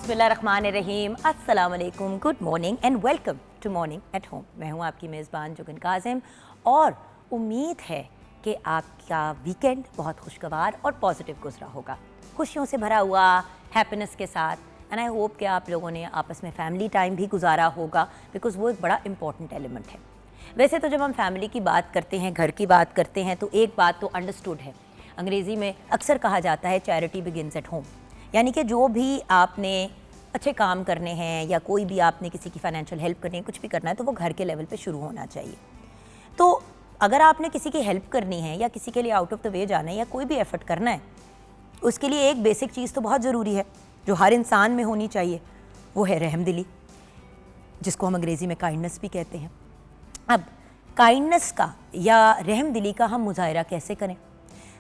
बिस्मिल्लाहिर्रहमानिर्रहीम, अस्सलाम वालेकुम, good morning and welcome to morning at home. मैं हूँ आपकी मेज़बान जुगन काजिम और उम्मीद है कि आपका वीकेंड बहुत खुशगवार और पॉजिटिव गुजरा होगा, खुशियों से भरा हुआ, हैप्पीनेस के साथ। एंड आई होप कि आप लोगों ने आपस में फैमिली टाइम भी गुजारा होगा, बिकॉज़ वो एक बड़ा इंपॉर्टेंट एलिमेंट है। वैसे तो जब हम फैमिली की बात करते हैं, घर की बात करते हैं, तो एक बात तो अंडरस्टूड है, अंग्रेज़ी में अक्सर कहा जाता है चैरिटी बिगिंस एट होम। यानी कि जो भी आपने अच्छे काम करने हैं या कोई भी आपने किसी की फाइनेंशियल हेल्प करनी है, कुछ भी करना है, तो वो घर के लेवल पे शुरू होना चाहिए। तो अगर आपने किसी की हेल्प करनी है या किसी के लिए आउट ऑफ द वे जाना है या कोई भी एफर्ट करना है, उसके लिए एक बेसिक चीज़ तो बहुत ज़रूरी है जो हर इंसान में होनी चाहिए, वो है रहमदिली, जिसको हम अंग्रेज़ी में काइंडनेस भी कहते हैं। अब काइंडनेस का या रहमदिली का हम मुजाहिरा कैसे करें?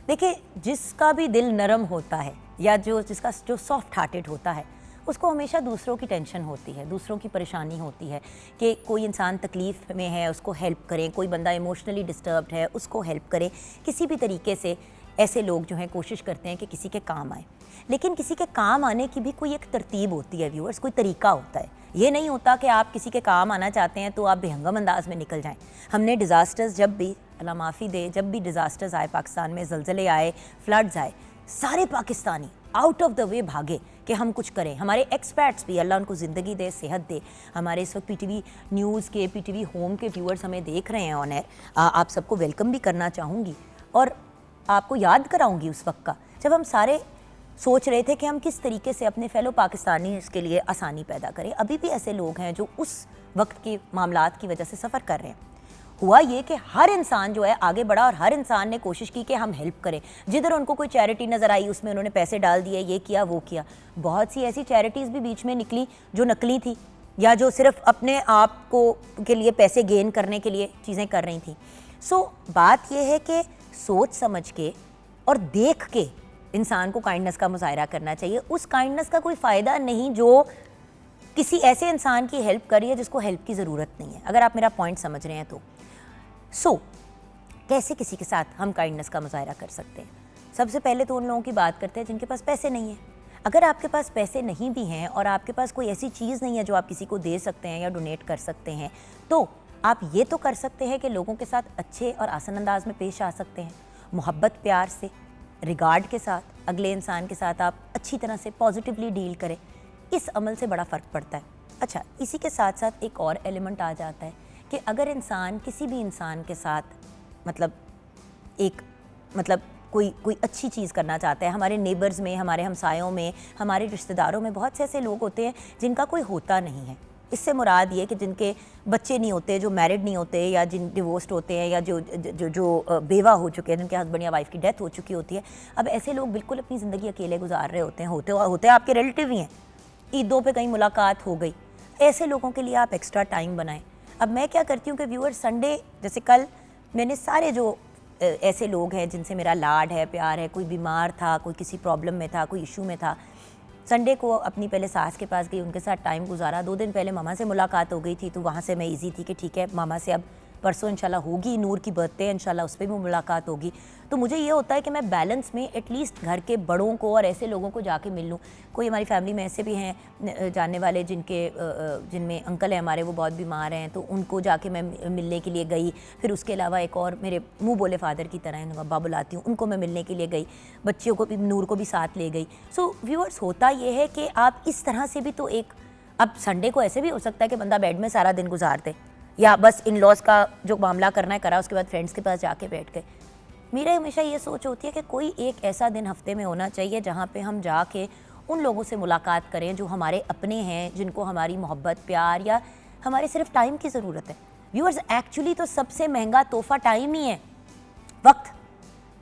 देखिए, जिसका भी दिल नरम होता है या जिसका जो सॉफ्ट हार्टेड होता है, उसको हमेशा दूसरों की टेंशन होती है, दूसरों की परेशानी होती है कि कोई इंसान तकलीफ़ में है उसको हेल्प करें, कोई बंदा इमोशनली डिस्टर्ब्ड है उसको हेल्प करें। किसी भी तरीके से ऐसे लोग जो हैं कोशिश करते हैं कि किसी के काम आए, लेकिन किसी के काम आने की भी कोई एक तरतीब होती है व्यूअर्स, कोई तरीका होता है। ये नहीं होता कि आप किसी के काम आना चाहते हैं तो आप बेहंगम अंदाज में निकल जाएं। हमने डिज़ास्टर्स जब भी, अल्लाह माफ़ी दे, जब भी डिज़ास्टर्स आए पाकिस्तान में, ज़लज़ले आए, फ्लड्स आए, सारे Pakistani out of the way भागे कि हम कुछ करें। हमारे एक्सपर्ट्स भी, अल्लाह उनको ज़िंदगी दे, सेहत दे। हमारे इस वक्त पीटीवी न्यूज़ के, पीटीवी होम के व्यूअर्स हमें देख रहे हैं ऑन एयर, आप सबको वेलकम भी करना चाहूँगी और आपको याद कराऊँगी उस वक्त का जब हम सारे सोच रहे थे कि हम किस तरीके से अपने फेलो पाकिस्तानी इसके लिए आसानी पैदा करें। अभी भी ऐसे लोग हैं जो उस वक्त के मामलात की वजह से सफ़र कर रहे हैं। हुआ ये कि हर इंसान जो है आगे बढ़ा और हर इंसान ने कोशिश की कि हम हेल्प करें। जिधर उनको कोई चैरिटी नज़र आई उसमें उन्होंने पैसे डाल दिए, ये किया वो किया। बहुत सी ऐसी चैरिटीज़ भी बीच में निकली जो नकली थी या जो सिर्फ अपने आप को के लिए पैसे गेन करने के लिए चीज़ें कर रही थी। सो बात यह है कि सोच समझ के और देख के इंसान को काइंडनेस का मुजाहिरा करना चाहिए। उस काइंडनेस का कोई फ़ायदा नहीं जो किसी ऐसे इंसान की हेल्प करी है जिसको हेल्प की ज़रूरत नहीं है, अगर आप मेरा पॉइंट समझ रहे हैं तो। कैसे किसी के साथ हम काइंडनेस का मुजाहिरा कर सकते हैं? सबसे पहले तो उन लोगों की बात करते हैं जिनके पास पैसे नहीं हैं। अगर आपके पास पैसे नहीं भी हैं और आपके पास कोई ऐसी चीज़ नहीं है जो आप किसी को दे सकते हैं या डोनेट कर सकते हैं, तो आप ये तो कर सकते हैं कि लोगों के साथ अच्छे और आसान अंदाज में पेश आ सकते हैं, मोहब्बत प्यार से, रिगार्ड के साथ, अगले इंसान के साथ आप अच्छी तरह से पॉजिटिवली डील करें। इस अमल से बड़ा फ़र्क पड़ता है। अच्छा, इसी के साथ साथ एक और एलिमेंट आ जाता है कि अगर इंसान किसी भी इंसान के साथ कोई अच्छी चीज़ करना चाहता है, हमारे नेबर्स में, हमारे हमसायों में, हमारे रिश्तेदारों में बहुत से ऐसे लोग होते हैं जिनका कोई होता नहीं है। इससे मुराद ये कि जिनके बच्चे नहीं होते, जो मैरिड नहीं होते या जिन डिवोर्स्ड होते हैं या जो बेवा हो चुके हैं, जिनके हस्बैंड या वाइफ की डेथ हो चुकी होती है। अब ऐसे लोग बिल्कुल अपनी ज़िंदगी अकेले गुजार रहे होते हैं, होते आपके रिलेटिव ही हैं, ईदों पे कहीं मुलाकात हो गई। ऐसे लोगों के लिए आप एक्स्ट्रा टाइम बनाएं। अब मैं क्या करती हूँ कि व्यूअर, संडे जैसे कल मैंने सारे जो ऐसे लोग हैं जिनसे मेरा लाड है, प्यार है, कोई बीमार था, कोई किसी प्रॉब्लम में था, कोई इशू में था, संडे को अपनी पहले सास के पास गई, उनके साथ टाइम गुजारा। 2 दिन पहले मामा से मुलाकात हो गई थी, तो वहाँ से मैं इजी थी कि ठीक है, मामा से अब परसों इंशाल्लाह होगी, नूर की बर्थडे है, इंशाल्लाह उस पर भी मुलाकात होगी। तो मुझे ये होता है कि मैं बैलेंस में एटलीस्ट घर के बड़ों को और ऐसे लोगों को जाके मिल लूँ। कोई हमारी फैमिली में ऐसे भी हैं जानने वाले जिनमें अंकल हैं हमारे, वो बहुत बीमार हैं, तो उनको जाके मैं मिलने के लिए गई। फिर उसके अलावा एक और मेरे मुँह बोले फादर की तरह हैं, अब्बा बुलाती हूँ, उनको मैं मिलने के लिए गई। बच्चियों को भी, नूर को भी साथ ले गई। सो व्यूअर्स, होता ये है कि आप इस तरह से भी तो एक, अब संडे को ऐसे भी हो सकता है कि बंदा बेड में सारा दिन गुजार दे या बस इन लॉज का जो मामला करना है करा, उसके बाद फ्रेंड्स के पास जाके बैठ गए। मेरा हमेशा ये सोच होती है कि कोई एक ऐसा दिन हफ्ते में होना चाहिए जहाँ पे हम जाके उन लोगों से मुलाकात करें जो हमारे अपने हैं, जिनको हमारी मोहब्बत प्यार या हमारे सिर्फ टाइम की ज़रूरत है। व्यूअर्स, एक्चुअली तो सबसे महंगा तोहफ़ा टाइम ही है, वक्त,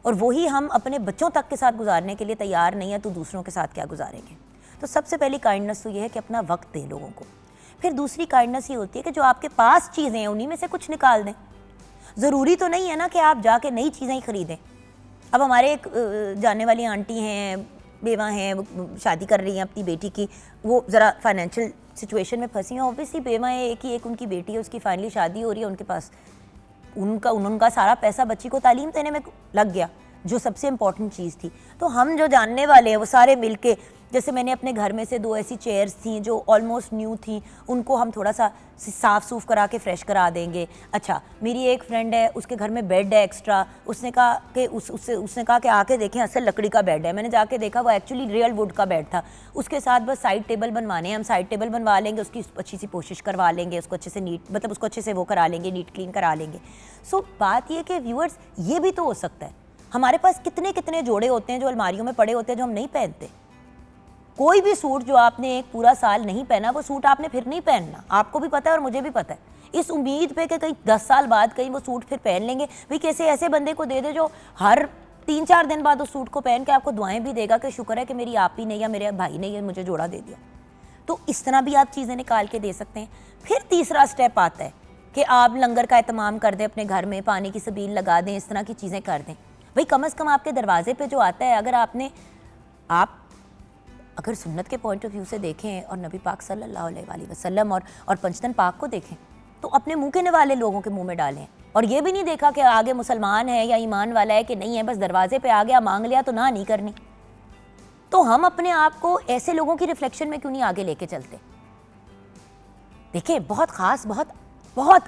और वही हम अपने बच्चों तक के साथ गुजारने के लिए तैयार नहीं है, तो दूसरों के साथ क्या गुजारेंगे? तो सबसे पहली काइंडनेस तो ये है कि अपना वक्त दें लोगों को। फिर दूसरी काइंडनेस ये होती है कि जो आपके पास चीज़ें हैं उन्हीं में से कुछ निकाल दें। ज़रूरी तो नहीं है ना कि आप जाके नई चीज़ें ही ख़रीदें। अब हमारे एक जानने वाली आंटी हैं, बेवा हैं, वो शादी कर रही हैं अपनी बेटी की, वो ज़रा फाइनेंशियल सिचुएशन में फंसी हैं। ऑब्वियसली बेवा है, एक उनकी बेटी है, उसकी फाइनली शादी हो रही है, उनके पास उनका सारा पैसा बच्ची को तालीम देने में लग गया। जो सबसे इम्पॉर्टेंट चीज़ थी। तो हम जो जानने वाले हैं वो सारे मिलके, जैसे मैंने अपने घर में से 2 ऐसी चेयर्स थी जो ऑलमोस्ट न्यू थी, उनको हम थोड़ा सा साफ़ सूफ करा के फ्रेश करा देंगे। अच्छा, मेरी एक फ्रेंड है, उसके घर में बेड है एक्स्ट्रा, उसने कहा कि उसने कहा कि आके देखें, असल लकड़ी का बेड है। मैंने जाके देखा, वो एक्चुअली रियल वुड का बेड था। उसके साथ बस साइड टेबल बनवाने हैं, हम साइड टेबल बनवा लेंगे, उसकी अच्छी सी कोशिश करवा लेंगे, उसको अच्छे से नीट, मतलब उसको अच्छे से वो करा लेंगे, नीट क्लीन करा लेंगे। सो बात ये कि व्यूअर्स, ये भी तो हो सकता है। हमारे पास कितने कितने जोड़े होते हैं जो अलमारियों में पड़े होते हैं, जो हम नहीं पहनते। कोई भी सूट जो आपने एक पूरा साल नहीं पहना, वो सूट आपने फिर नहीं पहनना, आपको भी पता है और मुझे भी पता है। इस उम्मीद पे कि कहीं 10 साल बाद कहीं वो सूट फिर पहन लेंगे। भाई कैसे ऐसे बंदे को दे दे जो हर 3-4 दिन बाद उस सूट को पहन के आपको दुआएं भी देगा कि शुक्र है कि मेरी आप ही ने या मेरे भाई ने ये मुझे जोड़ा दे दिया। तो इस तरह भी आप चीज़ें निकाल के दे सकते हैं। फिर तीसरा स्टेप आता है कि आप लंगर का एहतमाम कर दें अपने घर में, पानी की सबील लगा दें, इस तरह की चीज़ें कर दें। भाई कम से कम आपके दरवाजे पे जो आता है, आप अगर सुन्नत के पॉइंट ऑफ व्यू से देखें और नबी पाक सल्लल्लाहु अलैहि वसल्लम और पंचतन पाक को देखें, तो अपने मुंह के निवाले लोगों के मुंह में डालें। और ये भी नहीं देखा कि आगे मुसलमान है या ईमान वाला है कि नहीं है, बस दरवाजे पे आ गया, मांग लिया तो ना नहीं करनी। तो हम अपने आप को ऐसे लोगों की रिफ्लेक्शन में क्यों नहीं आगे लेके चलते। देखिए, बहुत खास, बहुत बहुत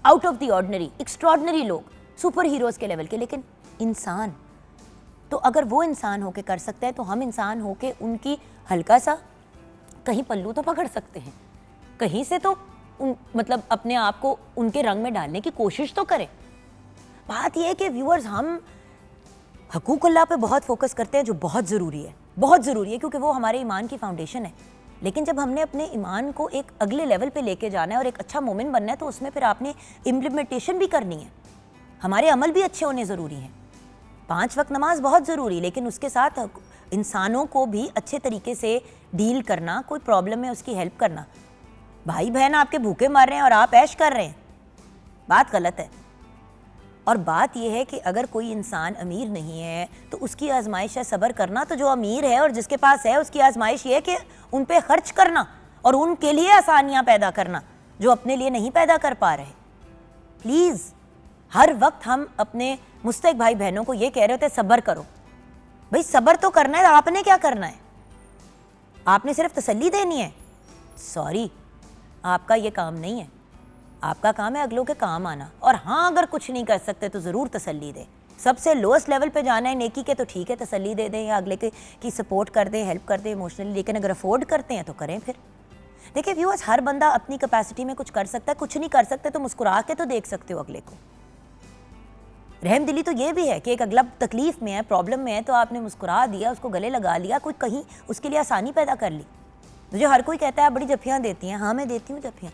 out of the ordinary, extraordinary लोग, सुपर हीरोज़ के लेवल के, लेकिन इंसान, तो अगर वो इंसान होके कर सकते हैं तो हम इंसान होके उनकी हल्का सा कहीं पल्लू तो पकड़ सकते हैं, कहीं से तो मतलब अपने आप को उनके रंग में डालने की कोशिश तो करें। बात यह है कि व्यूअर्स, हम हकूक़ुल्लाह पे बहुत फोकस करते हैं, जो बहुत ज़रूरी है, बहुत ज़रूरी है, क्योंकि वो हमारे ईमान की फाउंडेशन है। लेकिन जब हमने अपने ईमान को एक अगले लेवल पे लेके जाना है और एक अच्छा मोमिन बनना है, तो उसमें फिर आपने इम्प्लीमेंटेशन भी करनी है। हमारे अमल भी अच्छे होने ज़रूरी हैं। 5 वक्त नमाज बहुत ज़रूरी, लेकिन उसके साथ इंसानों को भी अच्छे तरीके से डील करना, कोई प्रॉब्लम है उसकी हेल्प करना। भाई बहन आपके भूखे मर रहे हैं और आप ऐश कर रहे हैं, बात गलत है। और बात यह है कि अगर कोई इंसान अमीर नहीं है तो उसकी आजमाइश है सब्र करना। तो जो अमीर है और जिसके पास है, उसकी आजमाइश ये है कि उन पे खर्च करना और उनके लिए आसानियाँ पैदा करना जो अपने लिए नहीं पैदा कर पा रहे। प्लीज़, हर वक्त हम अपने मुस्तक भाई बहनों को ये कह रहे होते सब्र करो। भाई सब्र तो करना है, आपने क्या करना है? आपने सिर्फ तसल्ली देनी है? सॉरी, आपका ये काम नहीं है। आपका काम है अगलों के काम आना। और हाँ, अगर कुछ नहीं कर सकते तो ज़रूर तसल्ली दें। सबसे लोएस्ट लेवल पे जाना है नेकी के, तो ठीक है, तसल्ली दे दें या अगले की सपोर्ट कर दें, हेल्प कर दें इमोशनली। लेकिन अगर अफोर्ड करते हैं तो करें। फिर देखिए व्यूअर्स, हर बंदा अपनी कैपेसिटी में कुछ कर सकता है। कुछ नहीं कर सकते तो मुस्कुरा के तो देख सकते हो अगले को। रहम दिली तो ये भी है कि एक अगला तकलीफ़ में है, प्रॉब्लम में है, तो आपने मुस्कुरा दिया, उसको गले लगा लिया, कोई कहीं उसके लिए आसानी पैदा कर ली। मुझे हर कोई कहता है आप बड़ी जफ्फियाँ देती हैं। हाँ, मैं देती हूँ जफ्फियाँ।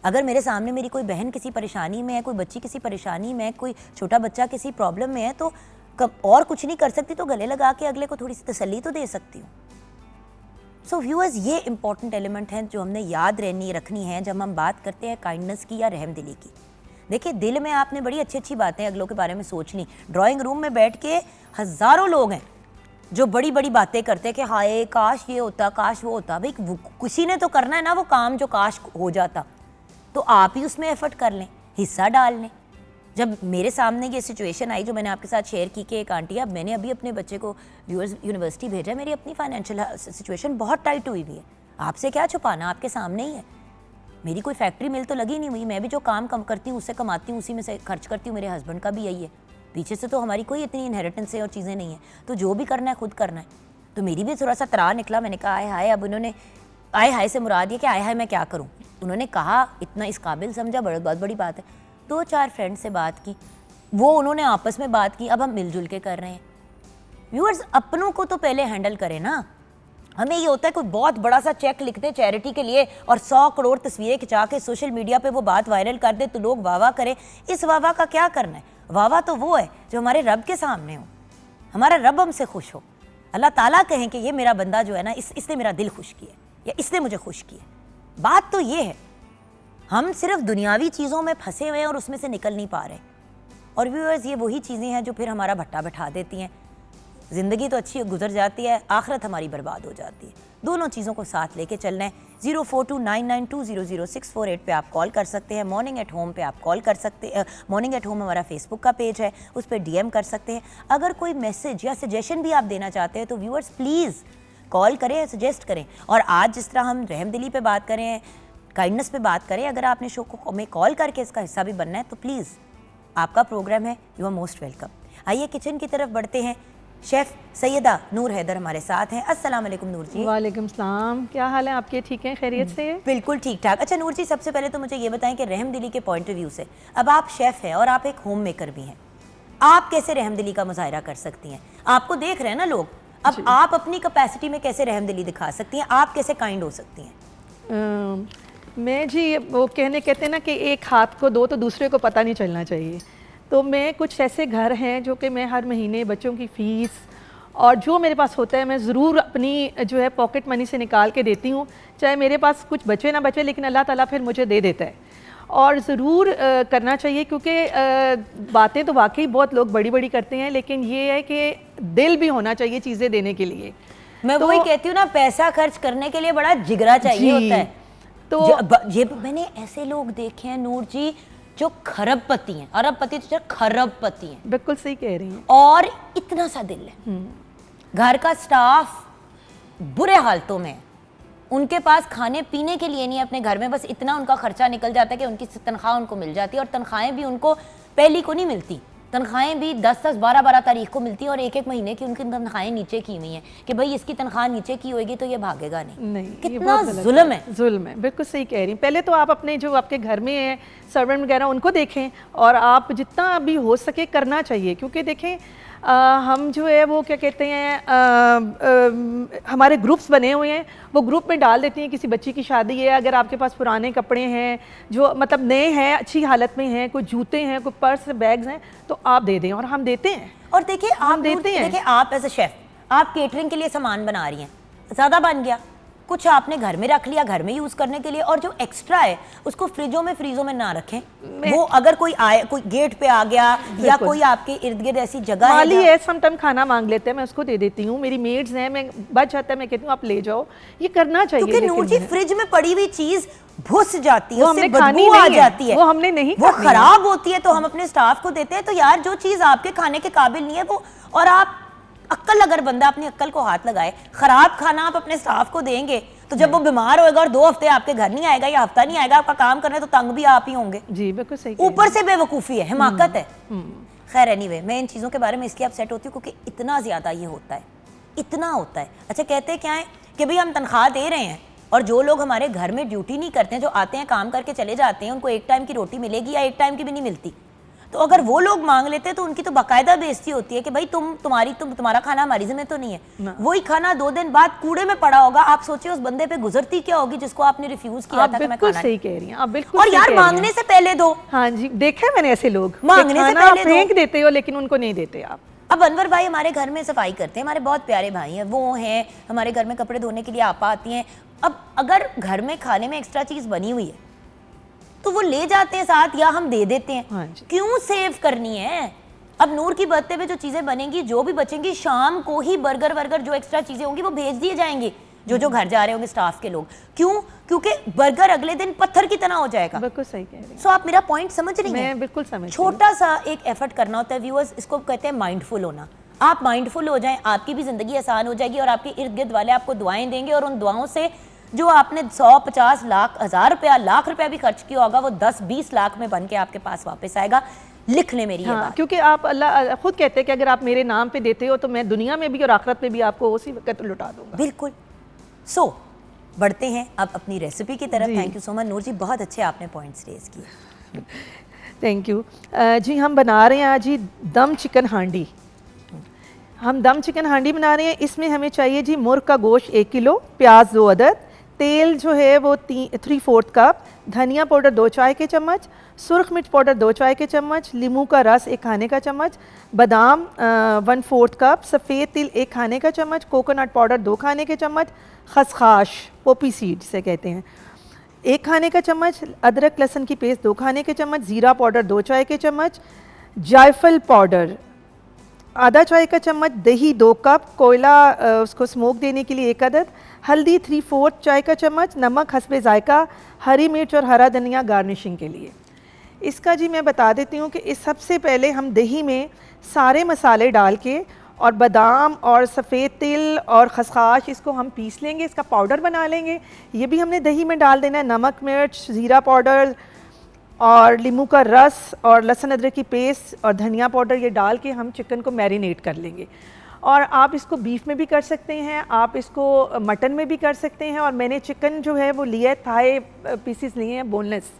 अगर मेरे सामने मेरी कोई बहन किसी परेशानी में है, कोई बच्ची किसी परेशानी में है, कोई छोटा बच्चा किसी प्रॉब्लम में है, तो और कुछ नहीं कर सकती तो गले लगा के अगले को थोड़ी सी तसल्ली तो दे सकती हूँ। सो व्यूअर्स, ये इंपॉर्टेंट एलिमेंट हैं जो हमने याद रखनी है जब हम बात करते हैं काइंडनेस की या रहम दिली की। देखिए, दिल में आपने बड़ी अच्छी अच्छी बातें अगलों के बारे में सोच ली। ड्राइंग रूम में बैठ के हज़ारों लोग हैं जो बड़ी बड़ी बातें करते हैं कि हाय काश ये होता, काश वो होता। भाई किसी ने तो करना है ना वो काम जो काश हो जाता, तो आप ही उसमें एफर्ट कर लें, हिस्सा डाल लें। जब मेरे सामने ये सिचुएशन आई जो मैंने आपके साथ शेयर की कि एक आंटी, अब मैंने अभी अपने बच्चे को यूनिवर्सिटी भेजा, मेरी अपनी फाइनेंशियल सिचुएशन बहुत टाइट हुई हुई है, आपसे क्या छुपाना, आपके सामने ही है। मेरी कोई फैक्ट्री मिल तो लगी नहीं हुई, मैं भी जो काम कम करती हूँ उससे कमाती हूँ, उसी में से खर्च करती हूँ। मेरे हस्बैंड का भी यही है, पीछे से तो हमारी कोई इतनी इनहेरिटेंस है और चीज़ें नहीं है, तो जो भी करना है खुद करना है। तो मेरी भी थोड़ा सा तरा निकला, मैंने कहा आय हाय। अब उन्होंने आय हाय से मुराद ये कि आय हाय मैं क्या करूँ, उन्होंने कहा इतना इस काबिल समझा, बहुत बड़ी बात है। 2-4 फ्रेंड से बात की, वो उन्होंने आपस में बात की, अब हम मिलजुल के कर रहे हैं। व्यूअर्स, अपनों को तो पहले हैंडल करें ना। हमें ये होता है कोई बहुत बड़ा सा चेक लिख दे चैरिटी के लिए और 100 करोड़ तस्वीरें खिंचा के सोशल मीडिया पे वो बात वायरल कर दे तो लोग वाह वाह करें। इस वाह वाह का क्या करना है? वाह वाह तो वो है जो हमारे रब के सामने हो, हमारा रब हमसे खुश हो, अल्लाह ताला कहें कि ये मेरा बंदा जो है ना, इसने मेरा दिल खुश किया या इसने मुझे खुश किया। बात तो ये है, हम सिर्फ दुनियावी चीज़ों में फंसे हुए हैं और उसमें से निकल नहीं पा रहे। और व्यूअर्स, ये वही चीज़ें हैं जो फिर हमारा भट्टा बैठा देती हैं। ज़िंदगी तो अच्छी गुजर जाती है, आखिरत हमारी बर्बाद हो जाती है। दोनों चीज़ों को साथ लेके चलना है। 042992000648 पे आप कॉल कर सकते हैं। मॉर्निंग एट होम पे आप कॉल कर सकते हैं। मॉर्निंग एट होम हमारा फेसबुक का पेज है, उस पर DM कर सकते हैं। अगर कोई मैसेज या सजेशन भी आप देना चाहते हैं तो व्यूअर्स प्लीज़ कॉल करें, सजेस्ट करें। और आज जिस तरह हम रहमदिली पे बात करें, काइंडनेस पे बात करें, अगर आपने शो को में कॉल करके इसका हिस्सा भी बनना है तो प्लीज़ आपका प्रोग्राम है, यू आर मोस्ट वेलकम। आइए किचन की तरफ बढ़ते हैं। शेफ़ सैयदा नूर हैदर हमारे साथ हैं। अस्सलाम वालेकुम नूर जी। वालेकुम सलाम, क्या हाल है आपके? ठीक हैं, खैरियत से? बिल्कुल ठीक ठाक। अच्छा नूर जी, सबसे पहले तो मुझे ये बताएं कि रहमदिली के पॉइंट ऑफ व्यू से, अब आप शेफ़ हैं और आप एक होम मेकर भी हैं, आप कैसे रहमदिली का मुजाहरा कर सकती हैं? आपको देख रहे हैं ना लोग, अब आप अपनी कैपेसिटी में कैसे रहमदिली दिखा सकती हैं? आप कैसे काइंड हो सकती हैं? मैं जी, वो कहते हैं ना कि एक हाथ को दो तो दूसरे को पता नहीं चलना चाहिए। तो मैं कुछ ऐसे घर हैं जो कि मैं हर महीने बच्चों की फ़ीस और जो मेरे पास होता है मैं ज़रूर अपनी जो है पॉकेट मनी से निकाल के देती हूँ, चाहे मेरे पास कुछ बचे ना बचे, लेकिन अल्लाह ताला फिर मुझे दे देता है। और ज़रूर करना चाहिए, क्योंकि बातें तो वाकई बहुत लोग बड़ी बड़ी करते हैं, लेकिन ये है कि दिल भी होना चाहिए चीज़ें देने के लिए। मैं तो वही कहती हूँ ना, पैसा खर्च करने के लिए बड़ा जिगरा चाहिए होता है। तो ये मैंने ऐसे लोग देखे हैं नूर जी जो खरबपति हैं, अरबपति तो खरबपति हैं। बिल्कुल सही कह रही हैं। और इतना सा दिल है, घर का स्टाफ बुरे हालतों में, उनके पास खाने पीने के लिए नहीं है अपने घर में, बस इतना उनका खर्चा निकल जाता है कि उनकी तनख्वाह उनको मिल जाती है। और तनख्वाहें भी उनको पहली को नहीं मिलती, तनख्वाहें भी 10-10, 12-12 तारीख को मिलती है और एक महीने की उनकी तनख्वाहें नीचे की हुई हैं कि भाई इसकी तनख्वाह नीचे की होगी तो ये भागेगा नहीं। कितना जुल्म है। जुल्म है, बिल्कुल सही कह रही हैं। पहले तो आप अपने जो आपके घर में है सर्वेंट वगैरह उनको देखें, और आप जितना भी हो सके करना चाहिए, क्योंकि देखें हम जो है वो क्या कहते हैं, हमारे ग्रुप्स बने हुए हैं, वो ग्रुप में डाल देती हैं किसी बच्ची की शादी है, अगर आपके पास पुराने कपड़े हैं जो मतलब नए हैं, अच्छी हालत में हैं, कुछ जूते हैं, कुछ पर्स बैग्स हैं, तो आप दे दें, और हम देते हैं। और देखिए आप देते हैं, देखिए आप एज अ शेफ आप केटरिंग के लिए सामान बना रही हैं, ज़्यादा बन गया, कुछ आपने घर में रख लिया घर में यूज़ करने के लिए, और जो एक्स्ट्रा है उसको फ्रिजों में फ्रीजों में ना रखें। वो अगर कोई आए, कोई गेट पे आ गया या कोई आपके इर्द गिर्द ऐसी जगह माली है, समटाइम खाना मांग लेते हैं, मैं उसको दे देती हूँ। मेरी मेड्स हैं, मैं बच जाता है, मैं कहती हूँ आप ले जाओ, ये करना चाहिए। क्योंकि नूर जी फ्रिज में पड़ी हुई चीज घुस जाती है, उससे बदबू आ जाती है, वो हमने नहीं, वो खराब होती है, तो हम अपने स्टाफ को देते हैं। तो यार जो चीज आपके खाने के काबिल नहीं है वो, और आप अक्ल, अगर बंदा अपनी अक्ल को हाथ लगाए, खराब खाना आप अपने स्टाफ को देंगे तो जब वो बीमार होएगा और 2 हफ्ते आपके घर नहीं आएगा या हफ्ता नहीं आएगा आपका काम करने, तो तंग भी आप ही होंगे। जी बिल्कुल सही। ऊपर से बेवकूफ़ी है, हिमाकत है। खैर एनीवे, मैं इन चीज़ों के बारे में इसलिए अपसेट होती हूँ क्योंकि इतना ज़्यादा ये होता है, इतना होता है। अच्छा, कहते क्या है कि भाई हम तनख्वाह दे रहे हैं, और जो लोग हमारे घर में ड्यूटी नहीं करते हैं, जो आते हैं काम करके चले जाते हैं, उनको एक टाइम की रोटी मिलेगी या एक टाइम की भी नहीं मिलती। तो अगर वो लोग मांग लेते हैं तो उनकी तो बाकायदा बेइज्जती होती है कि भाई तुम्हारा खाना हमारी जिम्मे तो नहीं है। वही खाना 2 दिन बाद कूड़े में पड़ा होगा, आप सोचिए उस बंदे पे गुजरती क्या होगी जिसको आपने रिफ्यूज किया था कि मैं खाना। सही कह रही हैं आप, बिल्कुल। और यार मांगने से पहले दो। हाँ जी, देखा है मैंने ऐसे लोग, मांगने से पहले फेंक देते हो लेकिन उनको नहीं देते आप। अब अनवर भाई हमारे घर में सफाई करते हैं, हमारे बहुत प्यारे भाई हैं, वो हैं हमारे घर में कपड़े धोने के लिए आपा आती हैं। अब अगर घर में खाने में एक्स्ट्रा चीज बनी हुई है तो वो ले जाते हैं साथ या हम दे देते हैं। हाँ, क्यों सेव करनी है? अब नूर की बर्थडे पे जो चीजें बनेंगी, जो भी बचेंगी, शाम को ही बर्गर वर्गर जो एक्स्ट्रा चीजें होंगी वो भेज दिए जाएंगे जो घर जा रहे होंगे स्टाफ के लोग। क्यों? क्योंकि बर्गर अगले दिन पत्थर की तरह हो जाएगा। बिल्कुल सही कह रही हैं। सो आप मेरा पॉइंट समझ रही हैं? मैं बिल्कुल समझ। छोटा सा एक एफर्ट करना होता है व्यूअर्स, इसको कहते हैं माइंडफुल होना। आप माइंडफुल हो जाएं, आपकी भी जिंदगी आसान हो जाएगी और आपके इर्द गिर्द वाले आपको दुआएं देंगे, और उन दुआओं से जो आपने 100, 50, लाख, 1000 रुपया, लाख रुपया भी खर्च किया होगा, वो 10-20 लाख में बन के आपके पास वापस आएगा। लिख ले मेरी ये बात। क्योंकि आप अल्लाह खुद कहते हैं कि अगर आप मेरे नाम पे देते हो तो मैं दुनिया में भी और आखिरत में भी आपको उसी वक्त लुटा दूंगा। बिल्कुल। सो बढ़ते हैं अब अपनी रेसिपी की तरफ। थैंक यू सो मच नूर जी, बहुत अच्छे आपने पॉइंट्स रेज किए। थैंक यू जी। हम बना रहे हैं आज ही दम चिकन हांडी। हम दम चिकन हांडी बना रहे हैं। इसमें हमें चाहिए जी मुर्ग का गोश्त 1 किलो, प्याज 2 अदद, तेल जो है वो 3/4 कप, धनिया पाउडर 2 चाय के चम्मच, सुरख मिर्च पाउडर 2 चाय के चम्मच, नींबू का रस 1 खाने का चम्मच, बादाम 1/4 कप, सफ़ेद तिल 1 खाने का चम्मच, कोकोनट पाउडर 2 खाने के चम्मच, खसखाश पोपी सीड से कहते हैं 1 खाने का चम्मच, अदरक लहसुन की पेस्ट 2 खाने के चम्मच, ज़ीरा पाउडर 2 चाय के चम्मच, जायफल पाउडर आधा चाय का चम्मच दही 2 कप, कोयला उसको स्मोक देने के लिए 1 अदद, हल्दी 3/4 चाय का चम्मच, नमक हस्बे जायका, हरी मिर्च और हरा धनिया गार्निशिंग के लिए। इसका जी मैं बता देती हूँ कि इस सबसे पहले हम दही में सारे मसाले डाल के और बादाम और सफ़ेद तिल और खसखस इसको हम पीस लेंगे, इसका पाउडर बना लेंगे। ये भी हमने दही में डाल देना है। नमक मिर्च, ज़ीरा पाउडर और नींबू का रस और लहसुन अदरक की पेस्ट और धनिया पाउडर ये डाल के हम चिकन को मैरिनेट कर लेंगे। और आप इसको बीफ में भी कर सकते हैं, आप इसको मटन में भी कर सकते हैं। और मैंने चिकन जो है वो लिया है, थाई पीसीस लिए हैं बोनलेस।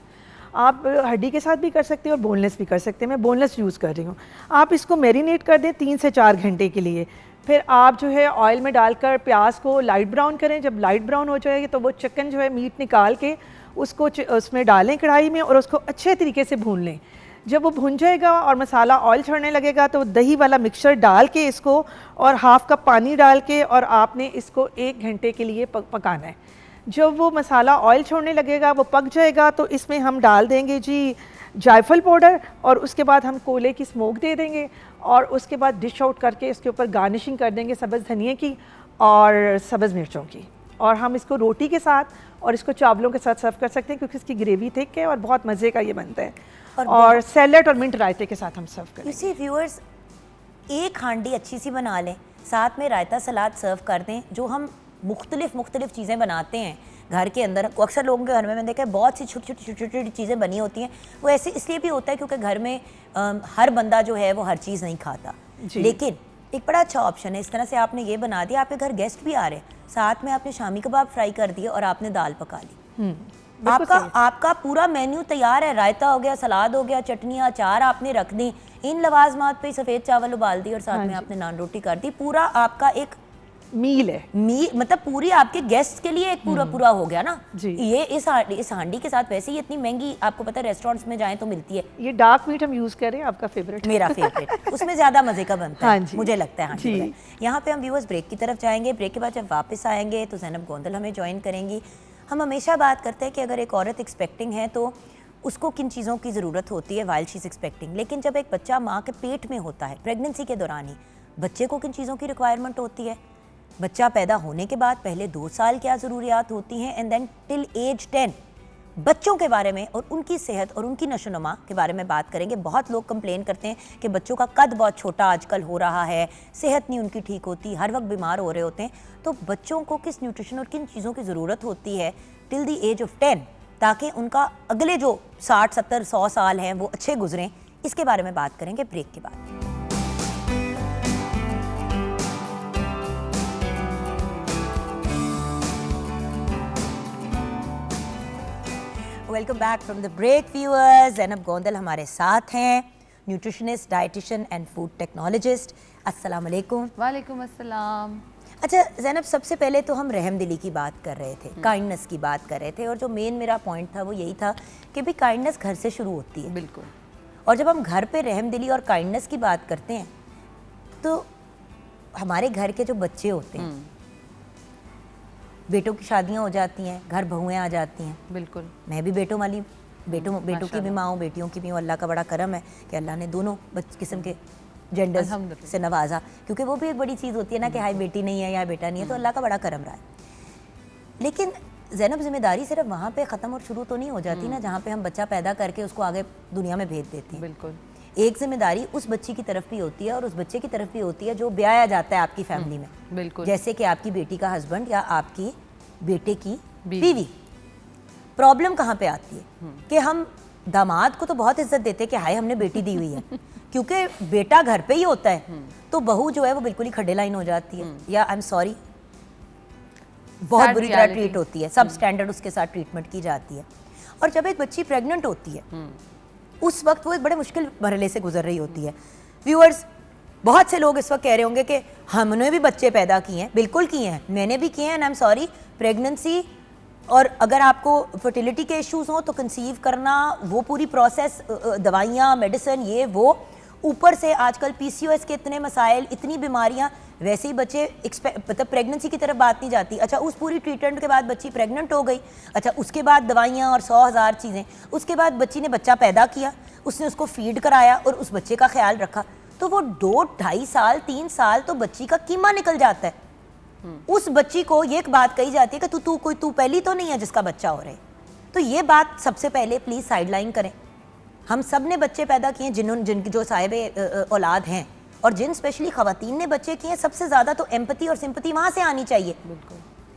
आप हड्डी के साथ भी कर सकते हैं और बोनलेस भी कर सकते हैं, मैं बोनलेस यूज़ कर रही हूँ। आप इसको मैरिनेट कर दें 3 से 4 घंटे के लिए। फिर आप जो है ऑयल में डालकर प्याज को लाइट ब्राउन करें। जब लाइट ब्राउन हो जाएगी तो वो चिकन जो है मीट निकाल के उसको उसमें डालें कढ़ाई में और उसको अच्छे तरीके से भून लें। जब वो भुन जाएगा और मसाला ऑयल छोड़ने लगेगा तो दही वाला मिक्सचर डाल के इसको और हाफ़ कप पानी डाल के और आपने इसको 1 घंटे के लिए पकाना है। जब वो मसाला ऑयल छोड़ने लगेगा, वो पक जाएगा, तो इसमें हम डाल देंगे जी जायफल पाउडर और उसके बाद हम कोयले की स्मोक दे देंगे और उसके बाद डिश आउट करके इसके ऊपर गार्निशिंग कर देंगे सब्ज़ धनिए की और सब्ज़ मिर्चों की। और हम इसको रोटी के साथ और इसको चावलों के साथ सर्व कर सकते हैं क्योंकि इसकी ग्रेवी थिक है और बहुत मज़े का ये बनता है। और सैलेड और मिंट रायते के साथ हम सर्व करें। इसी व्यूअर्स एक हांडी अच्छी सी बना लें, साथ में रायता सलाद सर्व कर दें। जो हम मुख्तलिफ चीज़ें बनाते हैं घर के अंदर, अक्सर लोगों के घर में मैंने देखा है बहुत सी छोटी छोटी चीज़ें बनी होती हैं। वो ऐसे इसलिए भी होता है क्योंकि घर में हर बंदा जो है वो हर चीज़ नहीं खाता। लेकिन एक बड़ा अच्छा ऑप्शन है, इस तरह से आपने ये बना दिया, आपके घर गेस्ट भी आ रहे हैं, साथ में आपने शामी कबाब फ्राई कर दिए और आपने दाल पका ली। आपका पूरा मेन्यू तैयार है। रायता हो गया, सलाद हो गया, चटनियाँ, अचार आपने रख दी, इन लवाजमात पे सफ़ेद चावल उबाल दी और साथ में आपने नान रोटी कर दी। पूरा आपका एक मील है, मतलब पूरी आपके गेस्ट के लिए एक पूरा हो गया ना जी। ये इस हांडी के साथ वैसे ही इतनी महंगी आपको पता है रेस्टोरेंट्स में जाएं तो मिलती है। ये डार्क मीट हम यूज़ करें, आपका फेवरेट? मेरा फेवरेट उसमें ज़्यादा मज़े का बनता है मुझे लगता है हांडी। यहाँ पे हम व्यूअर्स ब्रेक की तरफ जाएंगे। ब्रेक के बाद जब वापस आएंगे तो ज़ैनब गोंदल हमें ज्वाइन करेंगी। हम हमेशा बात करते हैं कि अगर एक औरत एक्सपेक्टिंग है तो उसको किन चीज़ों की ज़रूरत होती है वाइल शी इज़ एक्सपेक्टिंग। लेकिन जब एक बच्चा माँ के पेट में होता है, प्रेगनेंसी के दौरान ही बच्चे को किन चीज़ों की रिक्वायरमेंट होती है, बच्चा पैदा होने के बाद पहले 2 साल क्या ज़रूरियात होती हैं, एंड देन टिल एज 10 बच्चों के बारे में और उनकी सेहत और उनकी नशोनुमा के बारे में बात करेंगे। बहुत लोग कंप्लेन करते हैं कि बच्चों का कद बहुत छोटा आजकल हो रहा है, सेहत नहीं उनकी ठीक होती, हर वक्त बीमार हो रहे होते हैं। तो बच्चों को किस न्यूट्रिशन और किन चीज़ों की ज़रूरत होती है टिल द एज ऑफ 10 ताकि उनका अगले जो 60, 70, 100 साल हैं वो अच्छे गुजरें, इसके बारे में बात करेंगे ब्रेक के बाद। Welcome back from the break viewers. Zainab Gondal हमारे साथ हैं, nutritionist, dietitian and food technologist. अस्सलाम वालेकुम। वालेकुम अस्सलाम। अच्छा ज़ैनब, सबसे पहले तो हम रहमदिली की बात कर रहे थे, काइंडनेस की बात कर रहे थे, और जो मेन मेरा पॉइंट था वो यही था कि भाई काइंडनेस घर से शुरू होती है। बिल्कुल। और जब हम घर पे रहमदिली और काइंडनेस की बात करते हैं तो हमारे घर के जो बच्चे होते हैं, बेटों की शादियां हो जाती हैं, घर बहुएं आ जाती हैं। बिल्कुल। मैं भी बेटों बेटों की भी माँ हूँ, बेटियों की भी हूँ। अल्लाह का बड़ा करम है कि अल्लाह ने दोनों किस्म के जेंडर्स से नवाजा, क्योंकि वो भी एक बड़ी चीज़ होती है ना कि हाई बेटी नहीं है या बेटा नहीं है, तो अल्लाह का बड़ा करम रहा है। लेकिन ज़ैनब, जिम्मेदारी सिर्फ वहाँ पे ख़त्म और शुरू तो नहीं हो जाती ना जहाँ पे हम बच्चा पैदा करके उसको आगे दुनिया में भेज देते हैं। बिल्कुल। एक जिम्मेदारी उस बच्ची की तरफ भी होती है और उस बच्चे की तरफ भी होती है जो ब्याया जाता है आपकी फैमिली में। बिल्कुल। जैसे कि आपकी बेटी का हस्बैंड या आपकी बेटे की बीवी। प्रॉब्लम कहाँ पे आती है कि हम दामाद को तो बहुत इज्जत देते हैं कि हाय हमने बेटी दी हुई है, क्योंकि बेटा घर पे ही होता है, तो बहू जो है वो बिल्कुल ही खड्डे लाइन हो जाती है, या आई एम सॉरी बहुत बुरी तरह ट्रीट होती है, सब स्टैंडर्ड उसके साथ ट्रीटमेंट की जाती है। और जब एक बच्ची प्रेग्नेंट होती है उस वक्त वो एक बड़े मुश्किल मरहले से गुजर रही होती है। व्यूअर्स, बहुत से लोग इस वक्त कह रहे होंगे कि हमने भी बच्चे पैदा किए हैं। बिल्कुल किए हैं, मैंने भी किए हैं, and I am sorry. Pregnancy और अगर आपको फर्टिलिटी के इश्यूज हों तो कंसीव करना, वो पूरी प्रोसेस, दवाइयाँ, मेडिसिन, ये वो, ऊपर से आजकल PCOS के इतने मसाइल, इतनी बीमारियाँ, वैसे ही बच्चे मतलब प्रेगनेंसी की तरफ बात नहीं जाती। अच्छा, उस पूरी ट्रीटमेंट के बाद बच्ची प्रेग्नेंट हो गई, अच्छा उसके बाद दवाइयाँ और 100,000 चीज़ें, उसके बाद बच्ची ने बच्चा पैदा किया, उसने उसको फीड कराया और उस बच्चे का ख्याल रखा, तो वो 2-2.5 साल 3 साल तो बच्ची का कीमा निकल जाता है। उस बच्ची को ये एक बात कही जाती है कि तू पहली तो नहीं है जिसका बच्चा हो रहा है। तो ये बात सबसे पहले प्लीज साइडलाइन करें। हम सब ने बच्चे पैदा किए, जिनकी जो साहिब औलाद हैं, और जिन स्पेशली खवातीन ने बच्चे किए, सबसे ज्यादा तो एम्पैथी और सिंपैथी वहां से आनी चाहिए।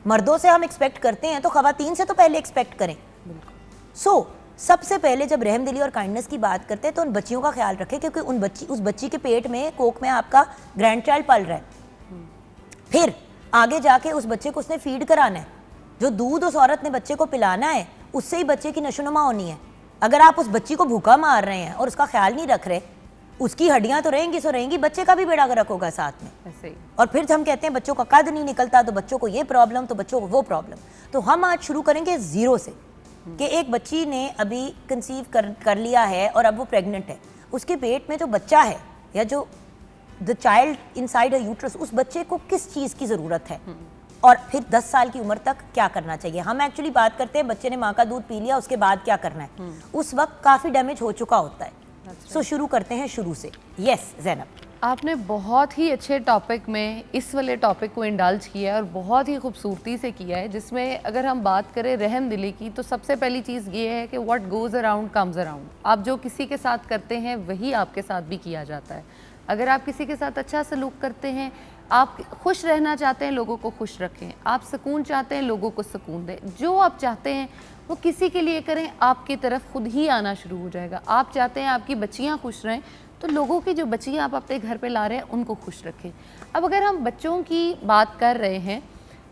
मर्दों से हम एक्सपेक्ट करते हैं तो खवातीन से तो पहले एक्सपेक्ट करें। सो सबसे पहले जब रहमदिली और काइंडनेस की बात करते हैं तो उन बच्चियों का ख्याल रखें, क्योंकि उस बच्ची के पेट में, कोख में आपका ग्रैंड चाइल्ड पल रहा है। फिर आगे जाके उस बच्चे को उसने फीड कराना है। जो दूध उस औरत ने बच्चे को पिलाना है, उससे ही बच्चे की नशोनुमा होनी है। अगर आप उस बच्ची को भूखा मार रहे हैं और उसका ख्याल नहीं रख रहे, उसकी हड्डियां तो रहेंगी सो रहेंगी, बच्चे का भी बेड़ा गर्क होगा साथ में। ऐसे ही। और फिर हम कहते हैं बच्चों का कद नहीं निकलता, तो बच्चों को ये प्रॉब्लम, तो बच्चों को वो प्रॉब्लम। तो हम आज शुरू करेंगे जीरो से, कि एक बच्ची ने अभी कंसीव कर लिया है और अब वो प्रेग्नेंट है। उसके पेट में जो बच्चा है, या जो the child inside a uterus, उस बच्चे को किस चीज़ की ज़रूरत है, और फिर 10 साल की उम्र तक क्या करना चाहिए। हम एक्चुअली बात करते हैं बच्चे ने माँ का दूध पी लिया, उसके बाद क्या करना है। उस वक्त काफ़ी डैमेज हो चुका होता है। सो शुरू करते हैं शुरू से। यस ज़ैनब, आपने बहुत ही अच्छे टॉपिक में इस वाले टॉपिक को इंडल्ज किया है और बहुत ही खूबसूरती से किया है, जिसमें अगर हम बात करें रहम दिली की, तो सबसे पहली चीज़ ये है कि what goes around comes around. आप जो किसी के साथ करते हैं वही आपके साथ भी किया जाता है। अगर आप किसी के साथ अच्छा सलूक करते हैं, आप खुश रहना चाहते हैं, लोगों को खुश रखें, आप सुकून चाहते हैं, लोगों को सुकून दें। जो आप चाहते हैं वो किसी के लिए करें, आपकी तरफ खुद ही आना शुरू हो जाएगा। आप चाहते हैं आपकी बच्चियां खुश रहें, तो लोगों की जो बच्चियां आप अपने घर पे ला रहे हैं उनको खुश रखें। अब अगर हम बच्चों की बात कर रहे हैं,